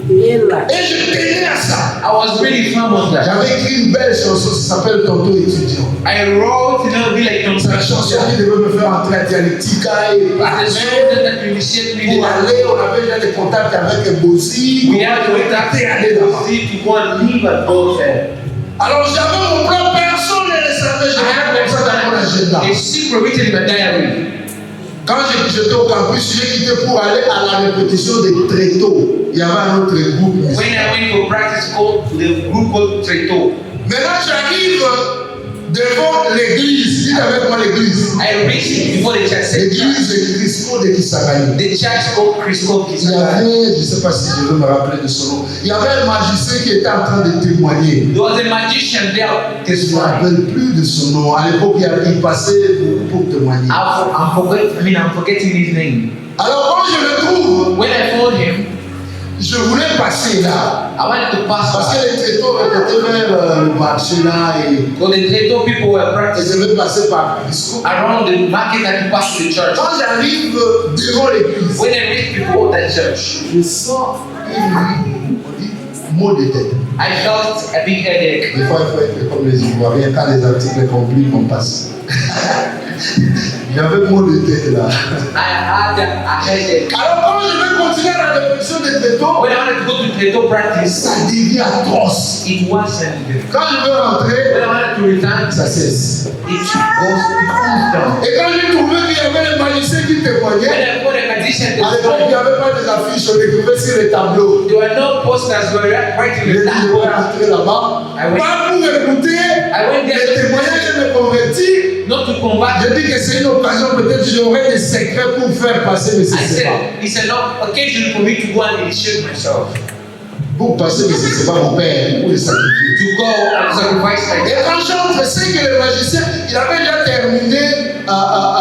Et je tenais à ça. I was really firm on that. J'avais écrit une belle chanson, ça s'appelle Tonton étudiant. I wrote, be like C'est la chanson qui devait me faire entrer à Dialectica et the parler. song that you initiate me. Pour aller, on avait déjà des contacts avec Bossi. We had to adapt Et aller là-bas. to go and live and go there. Alors j'avais mon plan, personne ne le savait, je I had comme ça dans mon agenda. a secret written in my diary. Quand j'étais au campus, j'ai quitté pour aller à la répétition des Tréteaux. Il y avait un autre groupe. When I went for practice called the group called Treto, Maintenant j'arrive devant l'église. Dites avec moi l'église. I reached before the church. L'église de Crisco de Kisangani. The church called Crisco Il y Kisangani. avait, je ne sais pas si je veux me rappeler de son nom, il y avait un magicien qui était en train de témoigner. There was a magician there Je ne this me morning. rappelle plus de son nom. À l'époque, il passait pour témoigner. I'm forgetting his name. Alors quand je le trouve, When I found him, je voulais passer là. I wanted to pass Parce by. que les tréteaux répétaient vers le marché là et So the Treto people were je practicing devais passer par Crisco. around the market and to pass to the church. Quand j'arrive devant l'église, When I reached before that church, je sens on dit, mot de tête. I felt a big headache. Des fois, il faut être comme les Ivoiriens. Quand les articles compliquent, on passe. J'avais mon idée là. I had a headache. Alors quand je vais continuer la répétition des tréteaux, When I wanted to go to Plato practice, ça devient atroce. it wasn't good. Quand je veux rentrer, When I wanted to return, ça cesse. it cools down. Et quand j'ai trouvé qu'il y avait les magiciens qui témoignaient, When a magician à l'époque il n'y avait pas des affiches, on écrivait sur les tableaux. there were no posters were right in Je the vais blackboard. rentrer là-bas, I went- pas pour écouter les témoignages de mes convertis. Not to combat. Je dis que c'est une occasion, peut-être j'aurai des secrets pour faire passer, mais I c'est pas. said, it's an occasion for me to go and initiate myself. Pour passer, mais c'est pas mon père, pour les sacrifier. To go and sacrifice Et myself. quand j'entre, c'est que le magicien, il avait déjà terminé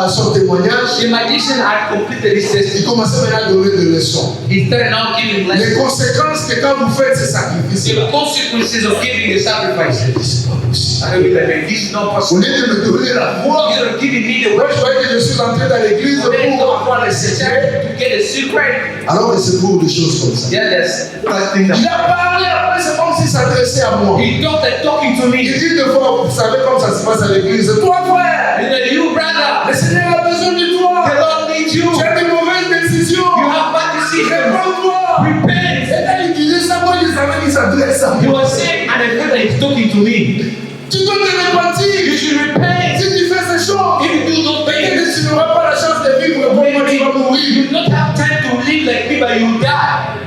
son témoignage. The magician had completed his Il testimony. commençait maintenant à donner des leçons. He started now giving Les lessons. conséquences que quand vous faites ces sacrifices, The consequences of giving the sacrifice. c'est pas possible. I will be like, this is not Au possible. lieu de me donner la foi, You're giving me the moi word je voyais que je suis entré dans l'église pour avoir les secrets. to get a secret. Alors que c'est pour des choses comme ça. Yeah, there's that thing Il that a parlé, après c'est comme s'il s'adressait à moi. he thought that talking to Il me. dit deux fois, vous savez comment ça se passe à l'église. Toi frère, He said, you brother, le Seigneur a besoin de the toi. Lord needs you. Tu as des mauvaises décisions. You have bad decisions. Réponds-toi. Repent. Et là il disait ça, moi je savais qu'il s'adresse à He moi. was saying, and I felt that he's talking to me. Tu dois te repentir. You should repent. Si tu fais ces choses, If you do those peut-être things, que tu n'auras pas la chance de vivre comme moi, tu vas mourir. you do not have time to live like me, but you die.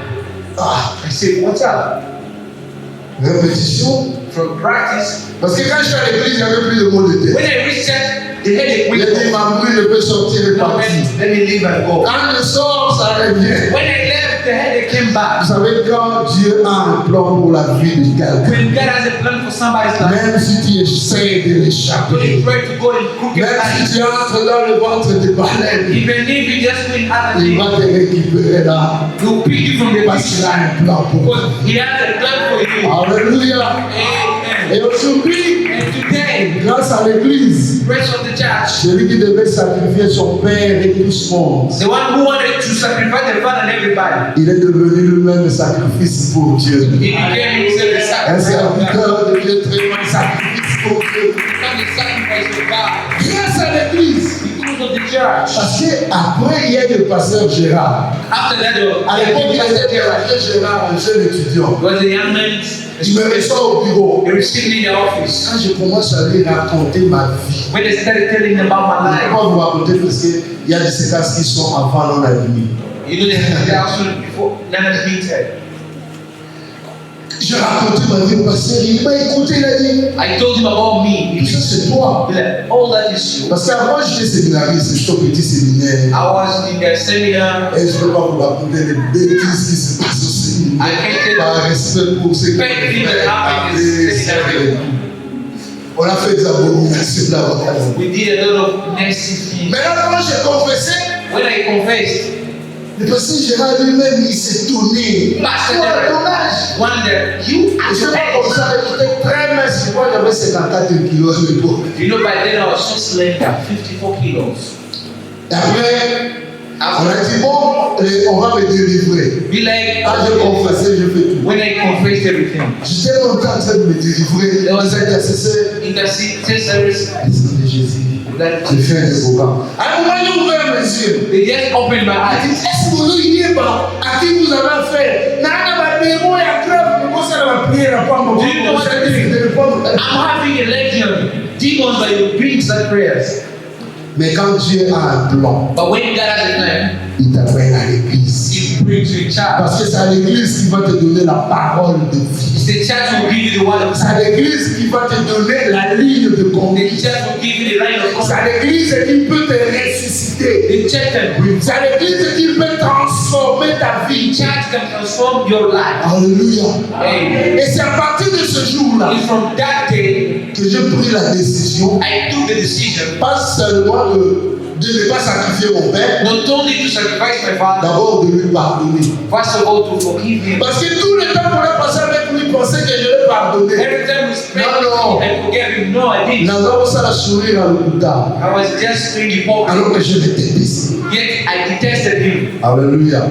Ah, I said, what's up? répétition. From practice, Parce que quand je suis à l'église, il n'y avait plus de mots de tête. when I reached that, the headache Il a dit, went off. ma bruit, je peux sortir et Now, partir. let me leave and go. Quand je sors, ça revient. When I left, the headache came back. Vous savez, quand Dieu a un plan pour la vie de quelqu'un, When God has a plan for somebody's life, même si tu essaies de when you l'échapper, try to go in crooked même paths, si tu entres dans le ventre des baleines, even if you just win other il things, va te récupérer là. he'll pick you from the Parce qu'il pit a un plan pour toi. because he has a plan for you. Alléluia. Amen. Et aujourd'hui, And today, grâce à l'église, rest of the church, celui qui devait sacrifier son père et tout ce monde, the one who wanted to sacrifice the father and everybody, il est devenu lui-même le sacrifice pour Dieu. he became himself the Un sacrifice of God. serviteur de Dieu très mal sacrifice pour Dieu. He became the sacrifice of God Grâce à l'église. because of the church. Parce qu'après, il y a le pasteur Gérard. After that, À l'époque, il pastor était Gérard, un jeune étudiant. was a young man. Il me reçoit au bureau. He received me in the office. Quand je commence à lui raconter ma vie, When they started telling him about je ne my peux life, pas vous raconter parce qu'il y a des séquences qui sont avant l'on a venu. you know, they also before none of me said. J'ai raconté ma vie passée, il m'a écouté, il a dit, I told him about me. tout ça c'est toi. He like, all that is you. Parce qu'avant j'étais séminariste, j'étais au petit séminaire. I was in the seminar. Et je ne peux pas vous raconter les bêtises qui se passent au séminaire. I can't tell Par respect pour ceux qui Anything that happened is seminary. on a fait des abominations là-bas. We did a lot of nasty things. Maintenant, quand j'ai confessé, When I confessed, le pasteur Gérard lui-même, il s'est tourné. Pastor Toi, à ton Gérard. âge. wonder, you Et at je your pas comme age. ça, j'étais très mince. Je crois que j'avais 54 kilos à l'époque. You know, by then I was so slender, 54 kilos. Et après, on After, a dit, bon, on va me délivrer. be like, Quand j'ai confessé, je fais tout. when I confessed everything, J'étais longtemps en train de me délivrer. There was Les intercesseurs, intercessors, le sang de Jésus. that J'ai fait un dévocat. À un moment, j'ai ouvert mes yeux. they just opened my Il eyes. dit, est-ce que vous n'oubliez pas à qui vous avez affaire? Nana va démon et à crève, mais moi, ça va prier la pomme. Do you know what I mean? I'm having a legion, demons by your dreams and prayers. Mais quand Dieu a un plan, But when God has a plan, il t'amène à l'église. He brings you a child. Parce que c'est à l'église qui va te donner la parole de vie. It's the church who will give you the word of C'est à l'église qui va te donner la ligne de The conduite. church will give you the line of C'est conduct. à l'église qui peut te ressusciter. The church can, C'est à l'église qui peut transformer ta the vie. church can transform your life. Alléluia. Amen. Et c'est à partir de ce jour-là It's from that day que j'ai pris la décision, I took the decision pas seulement de ne pas sacrifier mon père, not only to sacrifice my father, d'abord de lui pardonner. first of all to forgive him. Parce que tout le temps qu'on a passé avec lui, pensait que je l'ai pardonné. Every time we spent No, no. and forgave him, no, I didn't. Nous avons ça la sourire à l'hôpital. I was just doing hypocrisy. Alors que je l'ai détesté. Yet I detested him. Alléluia.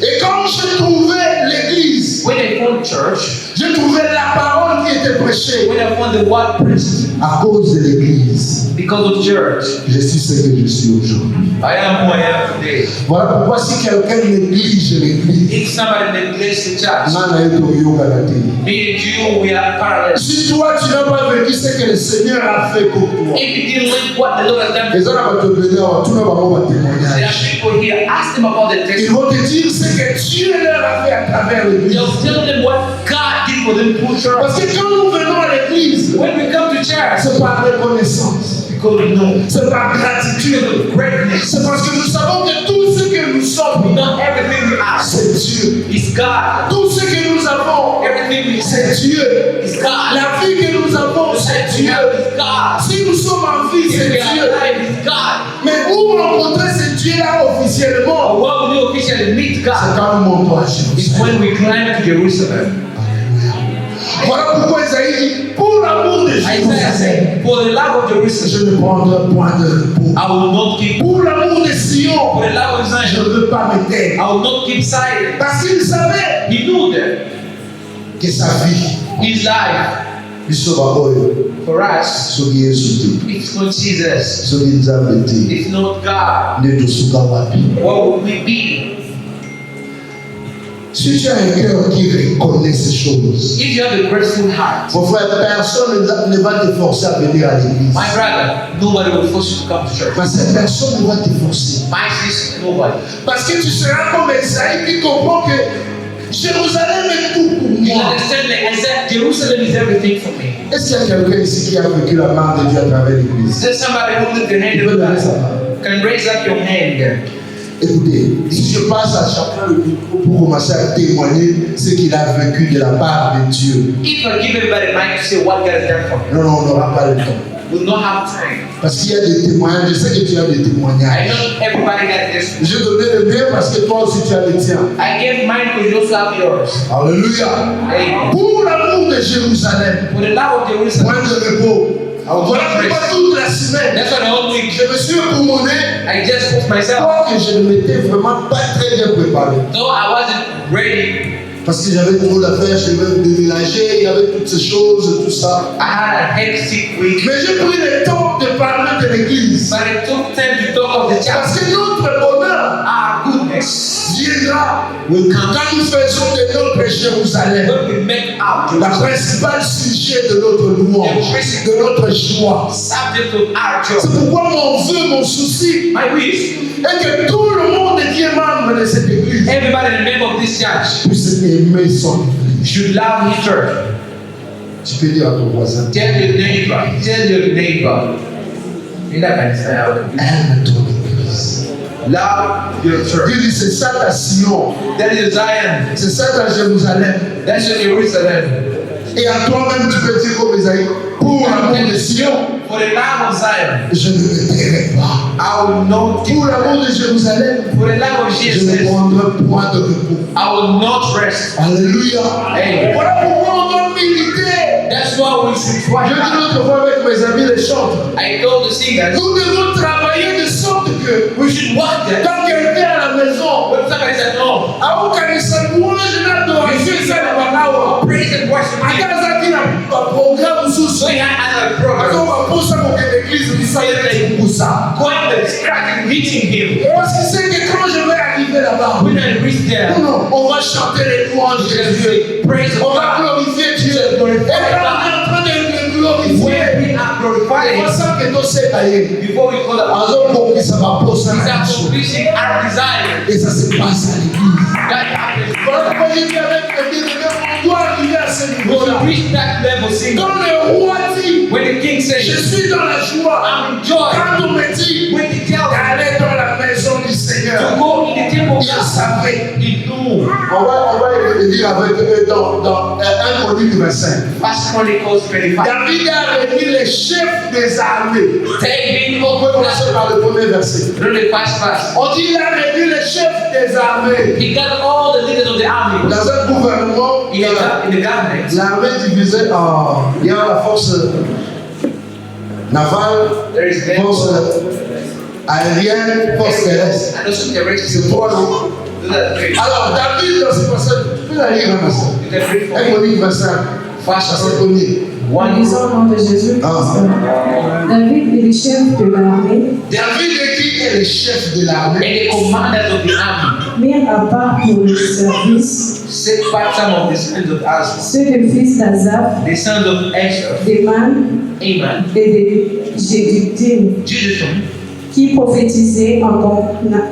Et quand j'ai trouvé l'église, When I found church, j'ai trouvé la parole qui était prêché when I found the word preached à cause de l'église, because of church, je suis ce que je suis aujourd'hui. I am who I am today. Voilà pourquoi si quelqu'un néglige l'église, If somebody neglects the church, nana yetu yoga na te. me and you, we are parallel. Si toi tu n'as pas vécu ce que le Seigneur a fait pour toi, If you didn't live what the Lord has done, les gens vont te donner tu n'as pas mon there are témoignage. people here, ask them about the Ils testimony. vont te dire ce que Dieu leur a fait à travers l'église. They'll tell them what God did for them through church. Parce que quand nous venons à l'église, When we come to church, c'est par reconnaissance, because we know c'est par gratitude, greatness. c'est parce que nous savons que tout ce que nous sommes, Not everything we ask c'est Dieu. is God. Tout ce que nous avons, Everything we c'est say Dieu. is God. La vie que nous avons, c'est That we Dieu. have is God. Si nous sommes en vie, If c'est we are Dieu. alive, is God. Mais où rencontrer ce Dieu-là officiellement, Or what we officially meet c'est God quand nous montons à is Jérusalem. when we climb to Jerusalem. Voilà pourquoi Isaïe dit, pour l'amour de Isaiah Jérusalem, said, for the love of Jerusalem, je ne prendrai point de repos. I will not keep. Pour l'amour de Sion, For the love of je Zion, ne veux pas me taire. I will not keep silent. Parce qu'il savait He knew that que sa vie, his life il sera oyo, for us, soki Yesu te, it's not Jesus, soki Nzambe te, it's not God. nde tosuka wapi. What would we be? Si tu as un cœur qui reconnaît ces choses, If you have a grateful heart, mon frère, personne ne va te forcer à venir à l'église. my brother, nobody will force you to come to church. Parce que personne ne va te forcer. My sister, nobody. Parce que tu seras comme Esaïe qui comprend que Jérusalem est tout pour You moi. understand that Isaiah, Jerusalem is everything for me. Est-ce qu'il y a quelqu'un ici qui a vécu la main de Dieu à travers Is l'église? there somebody who lived the hand Il peut of donner sa God? main. Can raise up your hand. Écoutez, si je passe à chacun le micro pour commencer à témoigner ce qu'il a vécu de la part de Dieu, If I give everybody a mic to say what God has done for me, non, on n'aura pas le temps. we'll not have time. Parce qu'il y a des témoignages, je sais que tu as des I témoignages. know everybody got this. Je donnais le mien parce que toi aussi tu as le tien. I gave mine because you also have yours. Alléluia. Amen. Pour l'amour de Jérusalem, For the love of Jerusalem, point de repos. Voilà pourquoi toute la semaine, that's why the whole week je me suis époumoné, I just put myself. alors que je ne m'étais vraiment pas très bien préparé. Though I wasn't ready, Parce que j'avais trop d'affaires, je devais déménager, il y avait toutes ces choses, tout ça. I had a hectic week. Mais j'ai pris le temps de parler de l'église. But I took time to talk of the Parce church. que notre bonheur Our goodness viendra will come quand nous faisons de notre Jérusalem when we make up la Jerusalem principale sujet de notre louange, de notre joie. subject of our C'est joy. pourquoi mon vœu, mon souci My wish, est que tout le monde qui est membre de cette église everybody in the member of this church puisse aimer son église. should love his church. Tu peux dire à ton voisin, Tell your neighbor, in that kind of style, aime ton église. love your church. Dis, c'est ça ta Sion, That is Zion. c'est ça ta Jérusalem. That's your Jerusalem. Et à toi-même, tu peux dire comme Isaïe, pour l'amour de Sion, For the love of Zion, je ne me tairai pas. I will not give. Pour l'amour de Jérusalem, For the love of je ne Jesus, prendrai point de repos. I will not rest. Alléluia. Amen. Voilà pourquoi on doit militer. That's why we should Je try. dis l'autre fois avec mes amis les chantres. I told the singers, Nous devons travailler de sorte que we should work that. quand quelqu'un est à la maison, When somebody's at home, aukanisa louange na adoration ezala banawa. praise and worship. Ata azalaki na baprogramme mosusu, So we had another program. azobaposa kokende église bisalela ekubusa. Going there, scratching, hitting him. Parce qu'il sait que quand je vais arriver là-bas, When I reach there, non, on va chanter les louanges de Dieu. praise On va God. glorifier Dieu. Et quand on est en train de le glorifier, When we are glorifying on Him, sent que toseka ye. before we call up, Azokokisa baposa He's na biso. accomplishing our desire. Et ça se passe à l'église. That happens. Voilà pourquoi j'ai dit avec le bien-aimé, on doit arriver à ce When niveau-là. we reach that level, sing. Quand le roi dit, When the king je says, suis dans la joie. I'm in joy. Quand on me dit, When he tells d'aller dans la maison du to Seigneur, go in the temple of il God, savait. he knew. On va le dire avec eux dans 1 Chronique 25. First Chronicles 25. David a réuni les chefs des armées. David On peut opened commencer par le premier verset. Read the first verse. On dit il a réuni les chefs des armées. He got all the leaders of the army Dans un gouvernement, in the government. l'armée divisée en. Il y a la force navale, There is force aérienne, force terrestre. and also terrestrial. C'est trois noms. Those are the three. Alors, David, dans ce passage, tu peux la lire un instant. You can read for 1 me. Chronique 25. First C'est le Chronicles premier. Nous 1. lisons au nom de Jésus. David est le chef de l'armée, David qui est le chef de l'armée. And the commanders of the army mis à part pour le service set back some of the sons of Asaph, ceux des fils d'Azaph, the sons of Asaph, d'Eman Aman, et de Jéduthun, Jeduthun, qui prophétisaient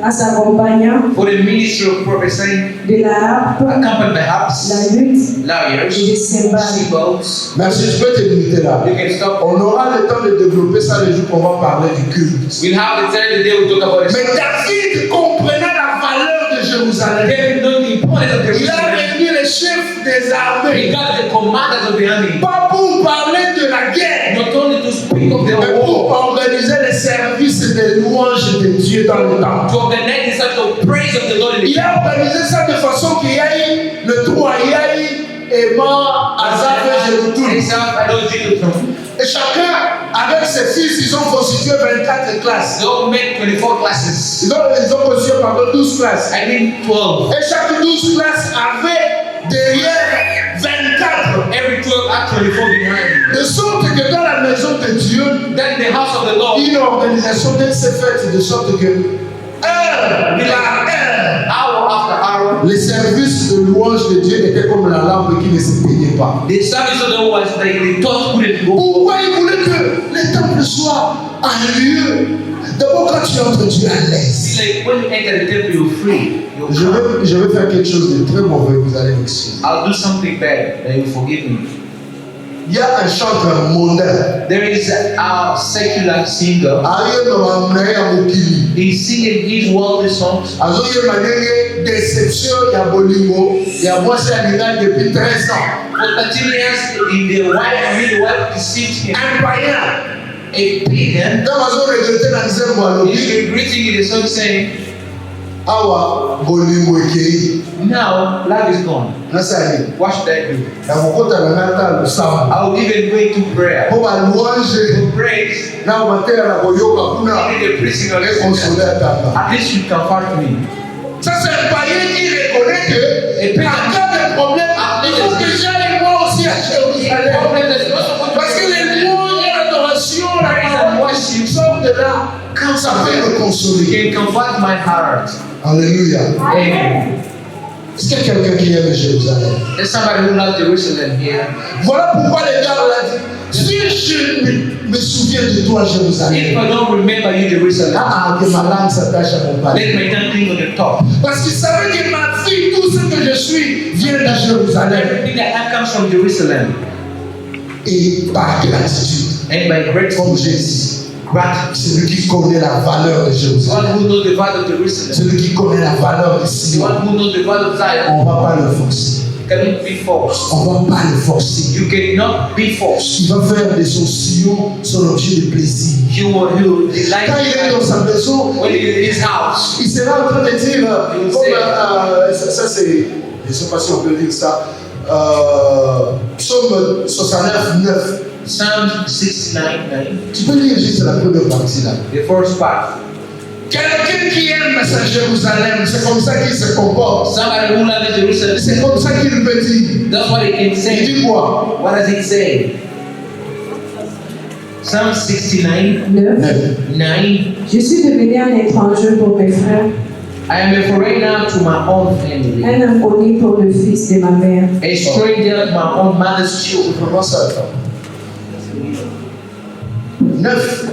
à s'accompagnant for the ministry of prophesying, de la harpe, accompanied by harps, la lutte lyres, et des cymbales. cymbals. Merci, je peux te limiter là. You can stop. On aura le temps de développer ça le jour qu'on va parler du culte. We'll have the time today we talk about Mais it. David comprenant la valeur de Jérusalem, David knows the importance of il a Jerusalem. réuni les chefs des He armées, got the commanders of the army, pas pour parler de la guerre, not only to speak of the mais pour war, organiser les services de louange de Dieu dans le temple. to organize the sort of praise of the Lord in the Il a organisé ça de façon qu'il y ait le trois, il y ait Emma, Azaph et Jéduthun. Asaph and Jeduthun. Et chacun, avec ses fils, ils ont constitué 24 classes. They all made 24 classes. Ils ont constitué, 12 classes. I mean 12. Et chaque 12 classes avait derrière 24. Every 12 had 24 behind. De sorte que dans la maison de Dieu, Then the house of the Lord, une organisation s'est faite de sorte que heure par heure, hour after hour, les services de louange de Dieu étaient comme la lampe qui ne s'éteignait pas. the service of the Lord was like the torch couldn't go. Pourquoi il voulait que les temples soient un lieu? D'abord, quand tu entres, tu es à l'aise. It's like when you enter the temple, you're free. You're calm. Je vais faire quelque chose de très mauvais, vous allez m'excuser. I'll do something bad and you forgive me. Il y a un chanteur mondain. There is a secular singer. He's singing his worldly songs. Azoye manenge déception ya bolingo ya mwasi alinga depuis 13 ans. For 13 years, the wife deceived him. Un païen. A pagan. Quand azo regretter na nzembo alobi He's regretting in the song saying, awa bolingo ekei. now love is gone. Nasali. What should I do? Na kokota na ngata lusamba. I'll even go into prayer. Po ba louange To praise, na matera na koyoka kuna even the preaching of et consoler atanga. at least you comfort me. Ça c'est un païen qui reconnaît que en cas de problème, il faut que j'aille moi aussi à Jérusalem. Parce que les louanges et l'adoration, la parole sortent de là quand ça peut me You consoler. can comfort my heart. Alléluia. Amen. Est-ce qu'il y a quelqu'un qui aime Jérusalem? There's somebody who loves Jerusalem here. Voilà pourquoi les gars l'a dit. Si je me souviens de toi, If Jérusalem, I don't remember you, Jerusalem, que ma langue s'attache à mon palais. let my tongue cling on the top. Parce qu'il savait que ma vie, tout ce que je suis, vient de Jérusalem. Everything that I comes from Jerusalem. Et par gratitude, And by great comme j'ai dit, gratitude, celui qui connaît la valeur de the Jérusalem, one who knows the value of Jerusalem, celui qui connaît la valeur de the Sion, one who knows the value of Zion, on ne va pas le forcer. cannot be forced. On ne va pas le forcer. You cannot be forced. Il va faire de son Sion son objet de plaisir. He will delight Quand il est dans sa maison, when he is in his house. il sera en train de dire, ça c'est, je ne sais pas si on peut dire ça, Psaume 69, 9. Psalm 69:9. Tu peux lire juste la première partie là. The first part. Quelqu'un qui aime sa Jérusalem, c'est comme ça qu'il se comporte. Somebody who loves Jerusalem. C'est comme ça qu'il peut dire. That's what he can Il say. dit quoi? What does it say? Psalm 69:9. 9. Je suis devenu un étranger pour mes frères, I am a foreigner to my own family, un inconnu pour le fils de ma mère. a stranger to my own mother's children. Comment ça attend? 9.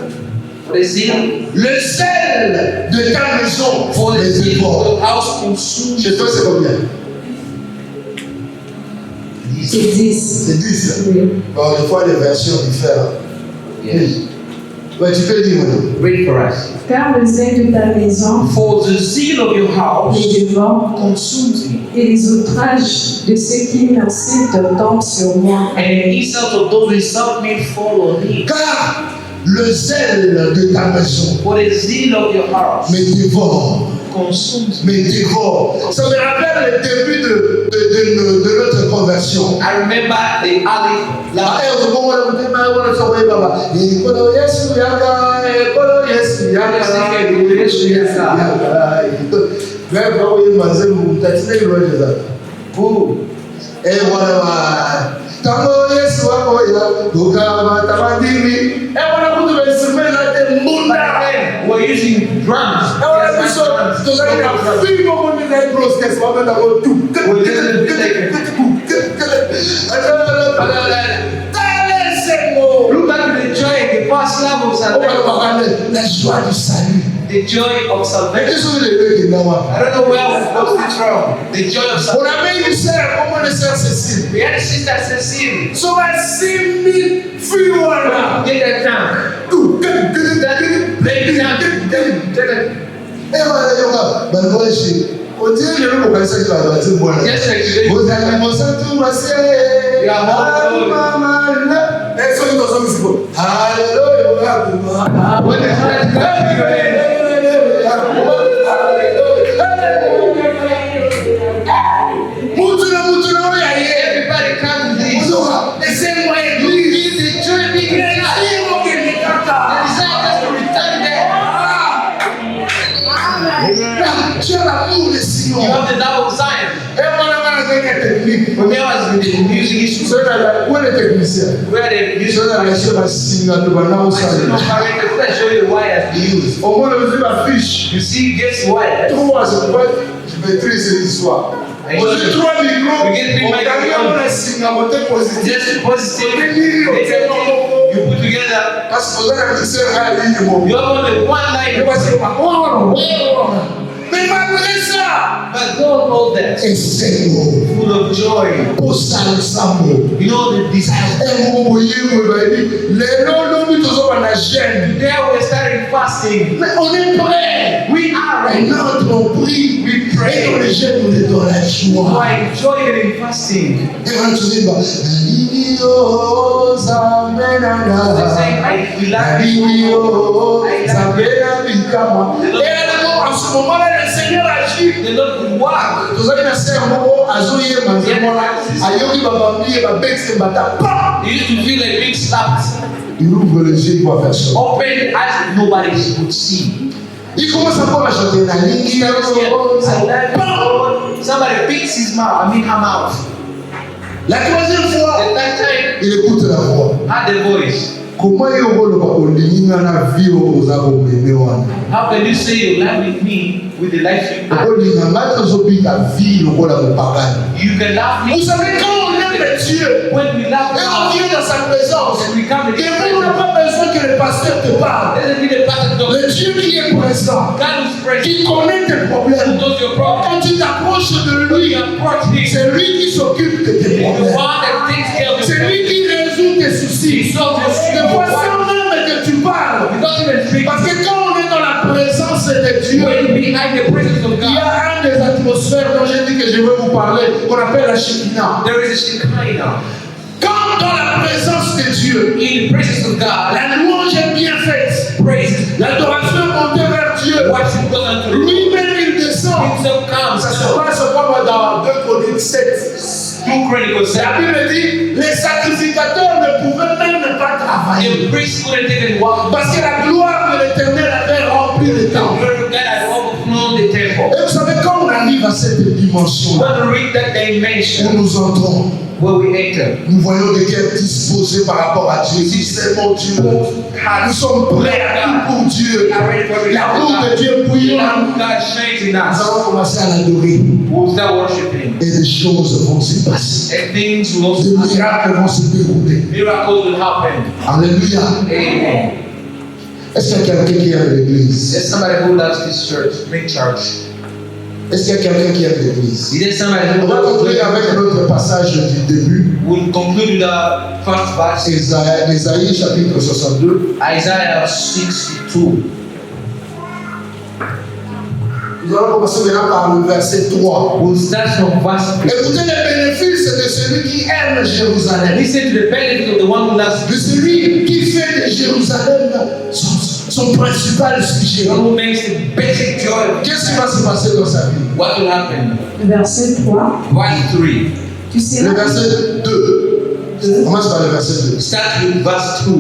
For the zeal, Le sel de ta maison for the les zeal dévore. of the house consumes. Chez toi, c'est combien? C'est 10. C'est 10. Oui. Bon, des fois, les versions diffèrent. Yes. Ouais, tu peux dire maintenant. Read for us. Car le zèle de ta maison For the zeal of your house les dévore, consumes me, et les outrages de ceux qui m'insultent tombent sur moi. and the insult of those who insult me fall on me. Car le zèle de ta maison For the zeal of your house me dévore. consumes me. Me dévore. Ça me rappelle le début de notre conversion. I remember the early Ah, love. eh, bon, on dit, mais on s'en va, baba. Ekono Yesu yaka, ekono Yesu yaka, Yesu yaka. Wewe kwa hiyo mazee mtatine ile za. Eh, wala Tango Yesu akoya, ukaba tabandimi. Wana kutu instruments ate munda. We're using drums. Wana so tozali na fimbo moni na broadcast wa benda ko tu. Look at the joy, the past love of salvation. La joie du salut. The joy of salvation. I I don't know where we got this from. The joy of On salvation. avait une sœur, comment le sœur Cécile. We had a sister Cecile. So I see me feel one. Get that tank. Play the tank. Eh voilà, yoga. Ben moi je. On dirait que le mot ça qui va doit dire bon. Just like today. Vous allez mon sang tout masser. Eh so you go so music. Hallelujah. When the heart everybody comes to this. You need the joy big inside. The desire to return there. You have the love of Zion. When there was the music instrument, where the music let's show you why that's used. You see, guess what? J'ai 3 micros, Just positive. You put together. parce que vous avez un mixeur à la ligne. You have only one line. Mais malgré ça, But God knows that. c'est Full of joy. pour ça le sambo. You know the desire. Et vous voyez, les noms nous tous on a gêne. There we're starting fasting. Mais on est prêt. We are ready. Maintenant on prie, We pray. et on les gêne, on est dans la joie. Why joy in fasting? Et on se dit, They say, I feel en ce moment-là, le Seigneur agit. the Lord will work. Tozali na sere moko azoyeba nzemona ayoki babambi babeti bata pa. You used to feel a big slap. Il ouvre les yeux pour faire ça. Open as nobody could see. Il commence encore à chanter na lingi. Somebody picks his mouth. Her mouth. La troisième fois, The third time, il écoute la voix. had the voice. Comment il oloba olingi nga na vie oza komeme wana. How can you say you love with me with the life you have? Olinga nga tozobika vie lokola mopagani. You can love me. Vous savez quand on aime Dieu When we love et on God, vient dans sa présence, and we come to et His vous n'avez presence. pas besoin que le pasteur te parle. Doesn't need a pastor to Le Dieu qui est présent, God who's present. qui connaît tes Who problèmes. knows your problem. Quand tu t'approches de When lui, you approach Him, c'est lui qui s'occupe de tes He's the problèmes. one that takes care of C'est your lui problem. qui résout tes soucis. Des fois, sans même que tu parles. He doesn't even speak. Parce que quand on est dans la présence de Dieu, When behind the presence of il y God, a un des atmosphères dont j'ai dit que je vais vous parler, qu'on appelle la Shekinah. there is a Shekinah. Quand dans la présence de Dieu, In the presence of God, la louange est bien faite, praises, l'adoration est montée vers Dieu, worship goes unto the Lord. lui-même il descend. Himself comes. Ça se passe vraiment dans 2 Chroniques 7. 2 Chronicles La 7. Bible dit, les sacrificateurs ne pouvaient même pas travailler. The priest couldn't take and walk. Parce que la gloire de l'Éternel avait rempli le The temple. word of God had overflown the temple. Et vous savez, quand on arrive à cette dimension, When we reach that où dimension nous entrons, where we enter, nous voyons des cœurs disposés par rapport à Dieu. Si c'est mon Dieu, nous sommes prêts à tout pour Dieu. L'amour de Dieu the bouillonne. love of God shines in Nous us. allons commencer à l'adorer. We'll start worshiping. Et des choses vont se passer. And things will Des also happen. miracles vont se dérouler. Miracles will happen. Alléluia. Amen. Est-ce qu'il y a quelqu'un qui aime l'église? There's somebody who loves this church, big church. Est-ce qu'il y a quelqu'un qui aime l'église? Is there somebody who On va loves conclure avec notre passage du début. We'll conclude with the first verse, Ésaïe chapitre 62. Isaiah 62. Nous allons commencer maintenant par le verset 3. We'll start from verse 3. Écoutez les bénéfices de celui qui aime Jérusalem. Listen to the benefit of the one who loves De celui qui fait de Jérusalem son principal the sujet. one who makes the basic joy. Qu'est-ce qui va se passer dans sa vie? What will happen? Verset 3. Verse 3. Tu sais, Le verset 2. On commence par le verset 2. Start with verse 2.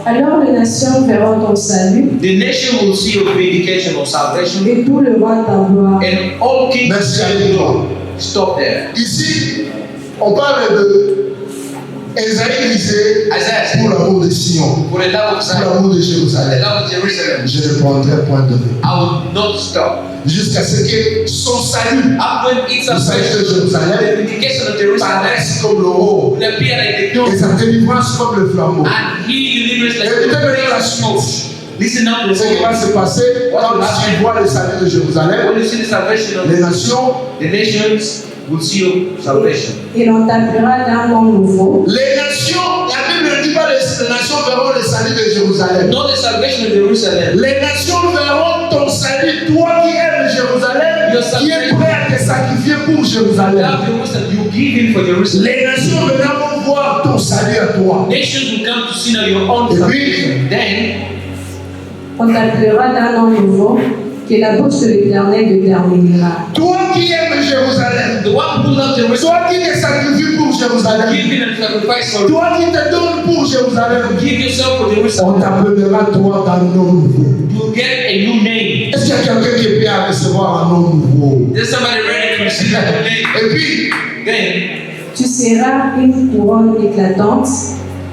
alors les nations verront ton salut The nation will see your vindication or salvation, et tout le roi ta gloire. and all kings shall know. Stop there. Ici, on parle de Esaïe disait Isaiah pour said, l'amour de Sion, for the love of pour Zion, l'amour de the Jérusalem, love of Jerusalem, je ne prendrai point de répit. I will not stop. Jusqu'à ce que son salut, Up when it's le a salut de the Jérusalem, vindication of Jerusalem paraisse comme l'aurore will appear like the et dawn, sa délivrance comme le flambeau. and he delivers like Écoutez the maintenant la blaze of smoke. suite. Listen up to Ce qui va the se passer quand tu vois le salut de Jérusalem, when you see the salvation of les nations, the nations will see your salvation. Et l'on t'appellera d'un nom nouveau. les nations, la Bible ne dit pas les nations verront le salut de Jérusalem. Not the salvation of Jerusalem. Les nations verront ton salut, toi qui aimes Jérusalem, qui es prêt à te sacrifier pour Jérusalem. Love Jerusalem, you give in for Jerusalem. Les nations viendront voir ton salut à toi. Nations will come to see now your own Et salvation. puis, Then On t'appellera d'un nom nouveau que la bouche de l'Éternel déterminera. toi qui aimes Jérusalem, the one who loves Jerusalem, toi qui te sacrifies pour Jérusalem, give in and sacrifice for toi qui te donnes pour Jérusalem, give yourself for on Jerusalem. t'appellera toi d'un nom nouveau. You get a new name. Est-ce qu'il y a quelqu'un qui est prêt à recevoir un nom nouveau? There's somebody ready to receive that new name. Et puis, Then Tu seras une couronne éclatante.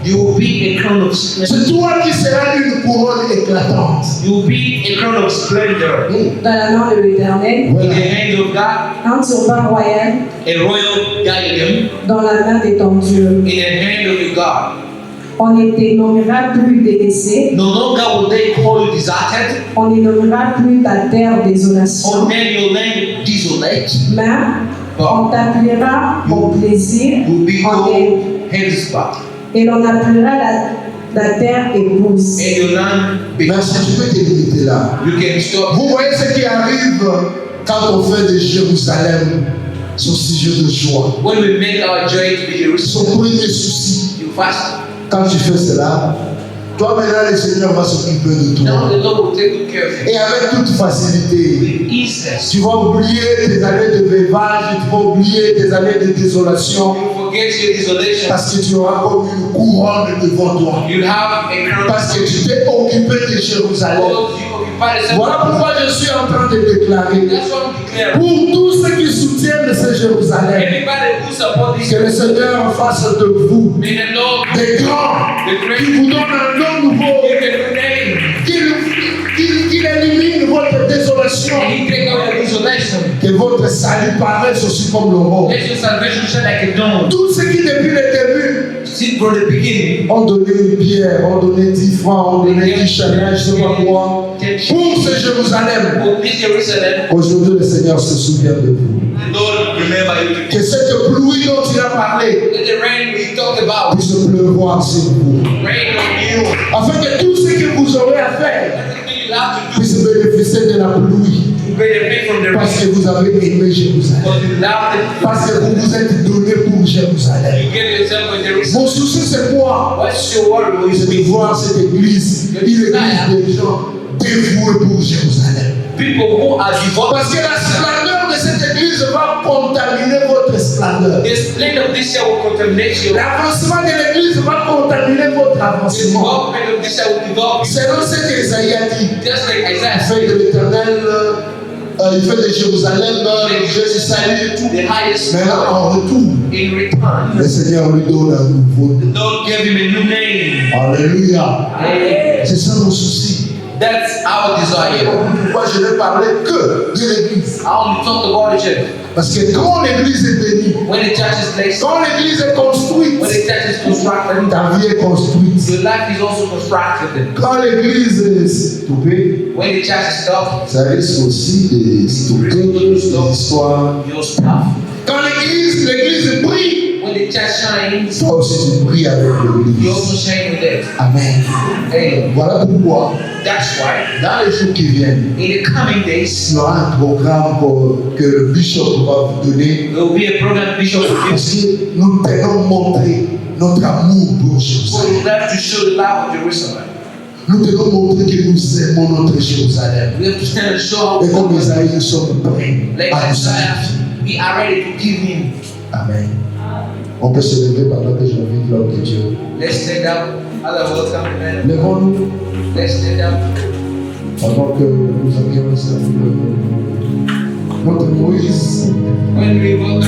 you will be a crown of c'est splendor. toi qui seras une couronne éclatante. You will be a crown of splendor Dans la main de l'Éternel, in Voilà. the hand of God, un turban royal a royal diadem dans la main de ton Dieu. in the hand of your God. On ne te nommera plus délaissé, No longer will they call you deserted, on ne nommera plus ta terre désolation, or name your land desolate. mais on t'appellera mon plaisir You will be en called aide, henceforth, et l'on appellera la terre épouse. and your land Merci, tu peux te limiter là. you can stop. Vous voyez ce qui arrive quand on fait de Jérusalem son sujet de joie. When we make our joy to be Son Jerusalem, premier souci, you fast. quand tu fais cela, toi maintenant le Seigneur va s'occuper de Now toi. the Lord will take good care of you Et avec toute facilité. with easiness. Tu vas oublier tes années de veuvage, tu vas oublier tes années de désolation, You forget your desolation. parce que tu auras comme une couronne devant toi. You have a crown Parce que tu t'es occupé de Jérusalem. because you occupy the Voilà center. pourquoi je suis en train de déclarer. That's what I'm declaring. Pour tous ceux qui soutiennent ce Jérusalem, Anybody who supports this, que le Seigneur fasse de vous may the Lord des grands, qui vous donne un nom nouveau, give a new name. qu'il élimine votre désolation, And He take out your desolation. que votre salut paraisse aussi comme l'aurore. Let your salvation shine like a dawn. Tous ceux qui depuis le début See from the beginning. ont donné une pierre, ont donné 10 francs, ont donné 10 chalets, je ne sais pas quoi, pour ce Jérusalem. For this Jerusalem, Aujourd'hui, le Seigneur se souvient de vous. the Lord remember you. Que cette pluie dont il a parlé Let the rain we talked about puisse pleuvoir sur vous. rain on you. Afin que tout ce que vous aurez à faire Everything you have to do puisse bénéficier de la pluie. to benefit from the Parce rain. que vous avez aimé Jérusalem. Because you love it. Parce que vous vous êtes donné pour Jérusalem. You get yourself a Jerusalem. Mon souci, c'est quoi? What's your worry? C'est de voir cette église, une église des gens dévoués pour Jérusalem. People who are devoted. Parce que la splendeur de cette église va contaminer votre splendeur. The splendor of this year will contaminate you. L'avancement de l'église va contaminer votre The avancement. development of this year will develop you. Selon ce qu'Esaïe a dit, Just like il Isaiah fait de l'Éternel, il fait de Jérusalem, Jésus salut et tout. the highest Mais là, en retour, in return. le Seigneur lui donne un nouveau nom. Lord gave him a new name. Alléluia. Amen. C'est ça mon souci. That's our desire. Pourquoi je n'ai parlé que de l'église? I only talk about the church. Parce que quand l'église est bénie, When the church is placed, quand l'église est construite, when the church is constructed, ta vie est construite. your life is also constructed. Quand l'église est stoppée, When the church is stopped, ça risque aussi de stopper l'histoire. your stuff. Quand l'église brille, When the church shines, toi aussi tu brilles avec you l'église. also shine with it. Amen. Hey, Voilà pourquoi, that's why dans les jours qui viennent, in the coming days, il y aura un programme que le bishop va vous donner. there will be a program Bishop will give. Parce que nous tenons montrer notre amour pour So Jérusalem. we have to show the love of Jerusalem. Nous devons montrer que nous aimons notre Jérusalem. We have to stand and show Et how comme Isaïe, nous sommes prêts like à nous Isaiah, sacrifier. we are ready to give him. Amen. On peut se lever pendant que j'invite l'homme de Dieu. Let's stand up. Allah welcome the man. Levons-nous Let's stand up. pendant que nous avions servi notre Moïse. When we welcome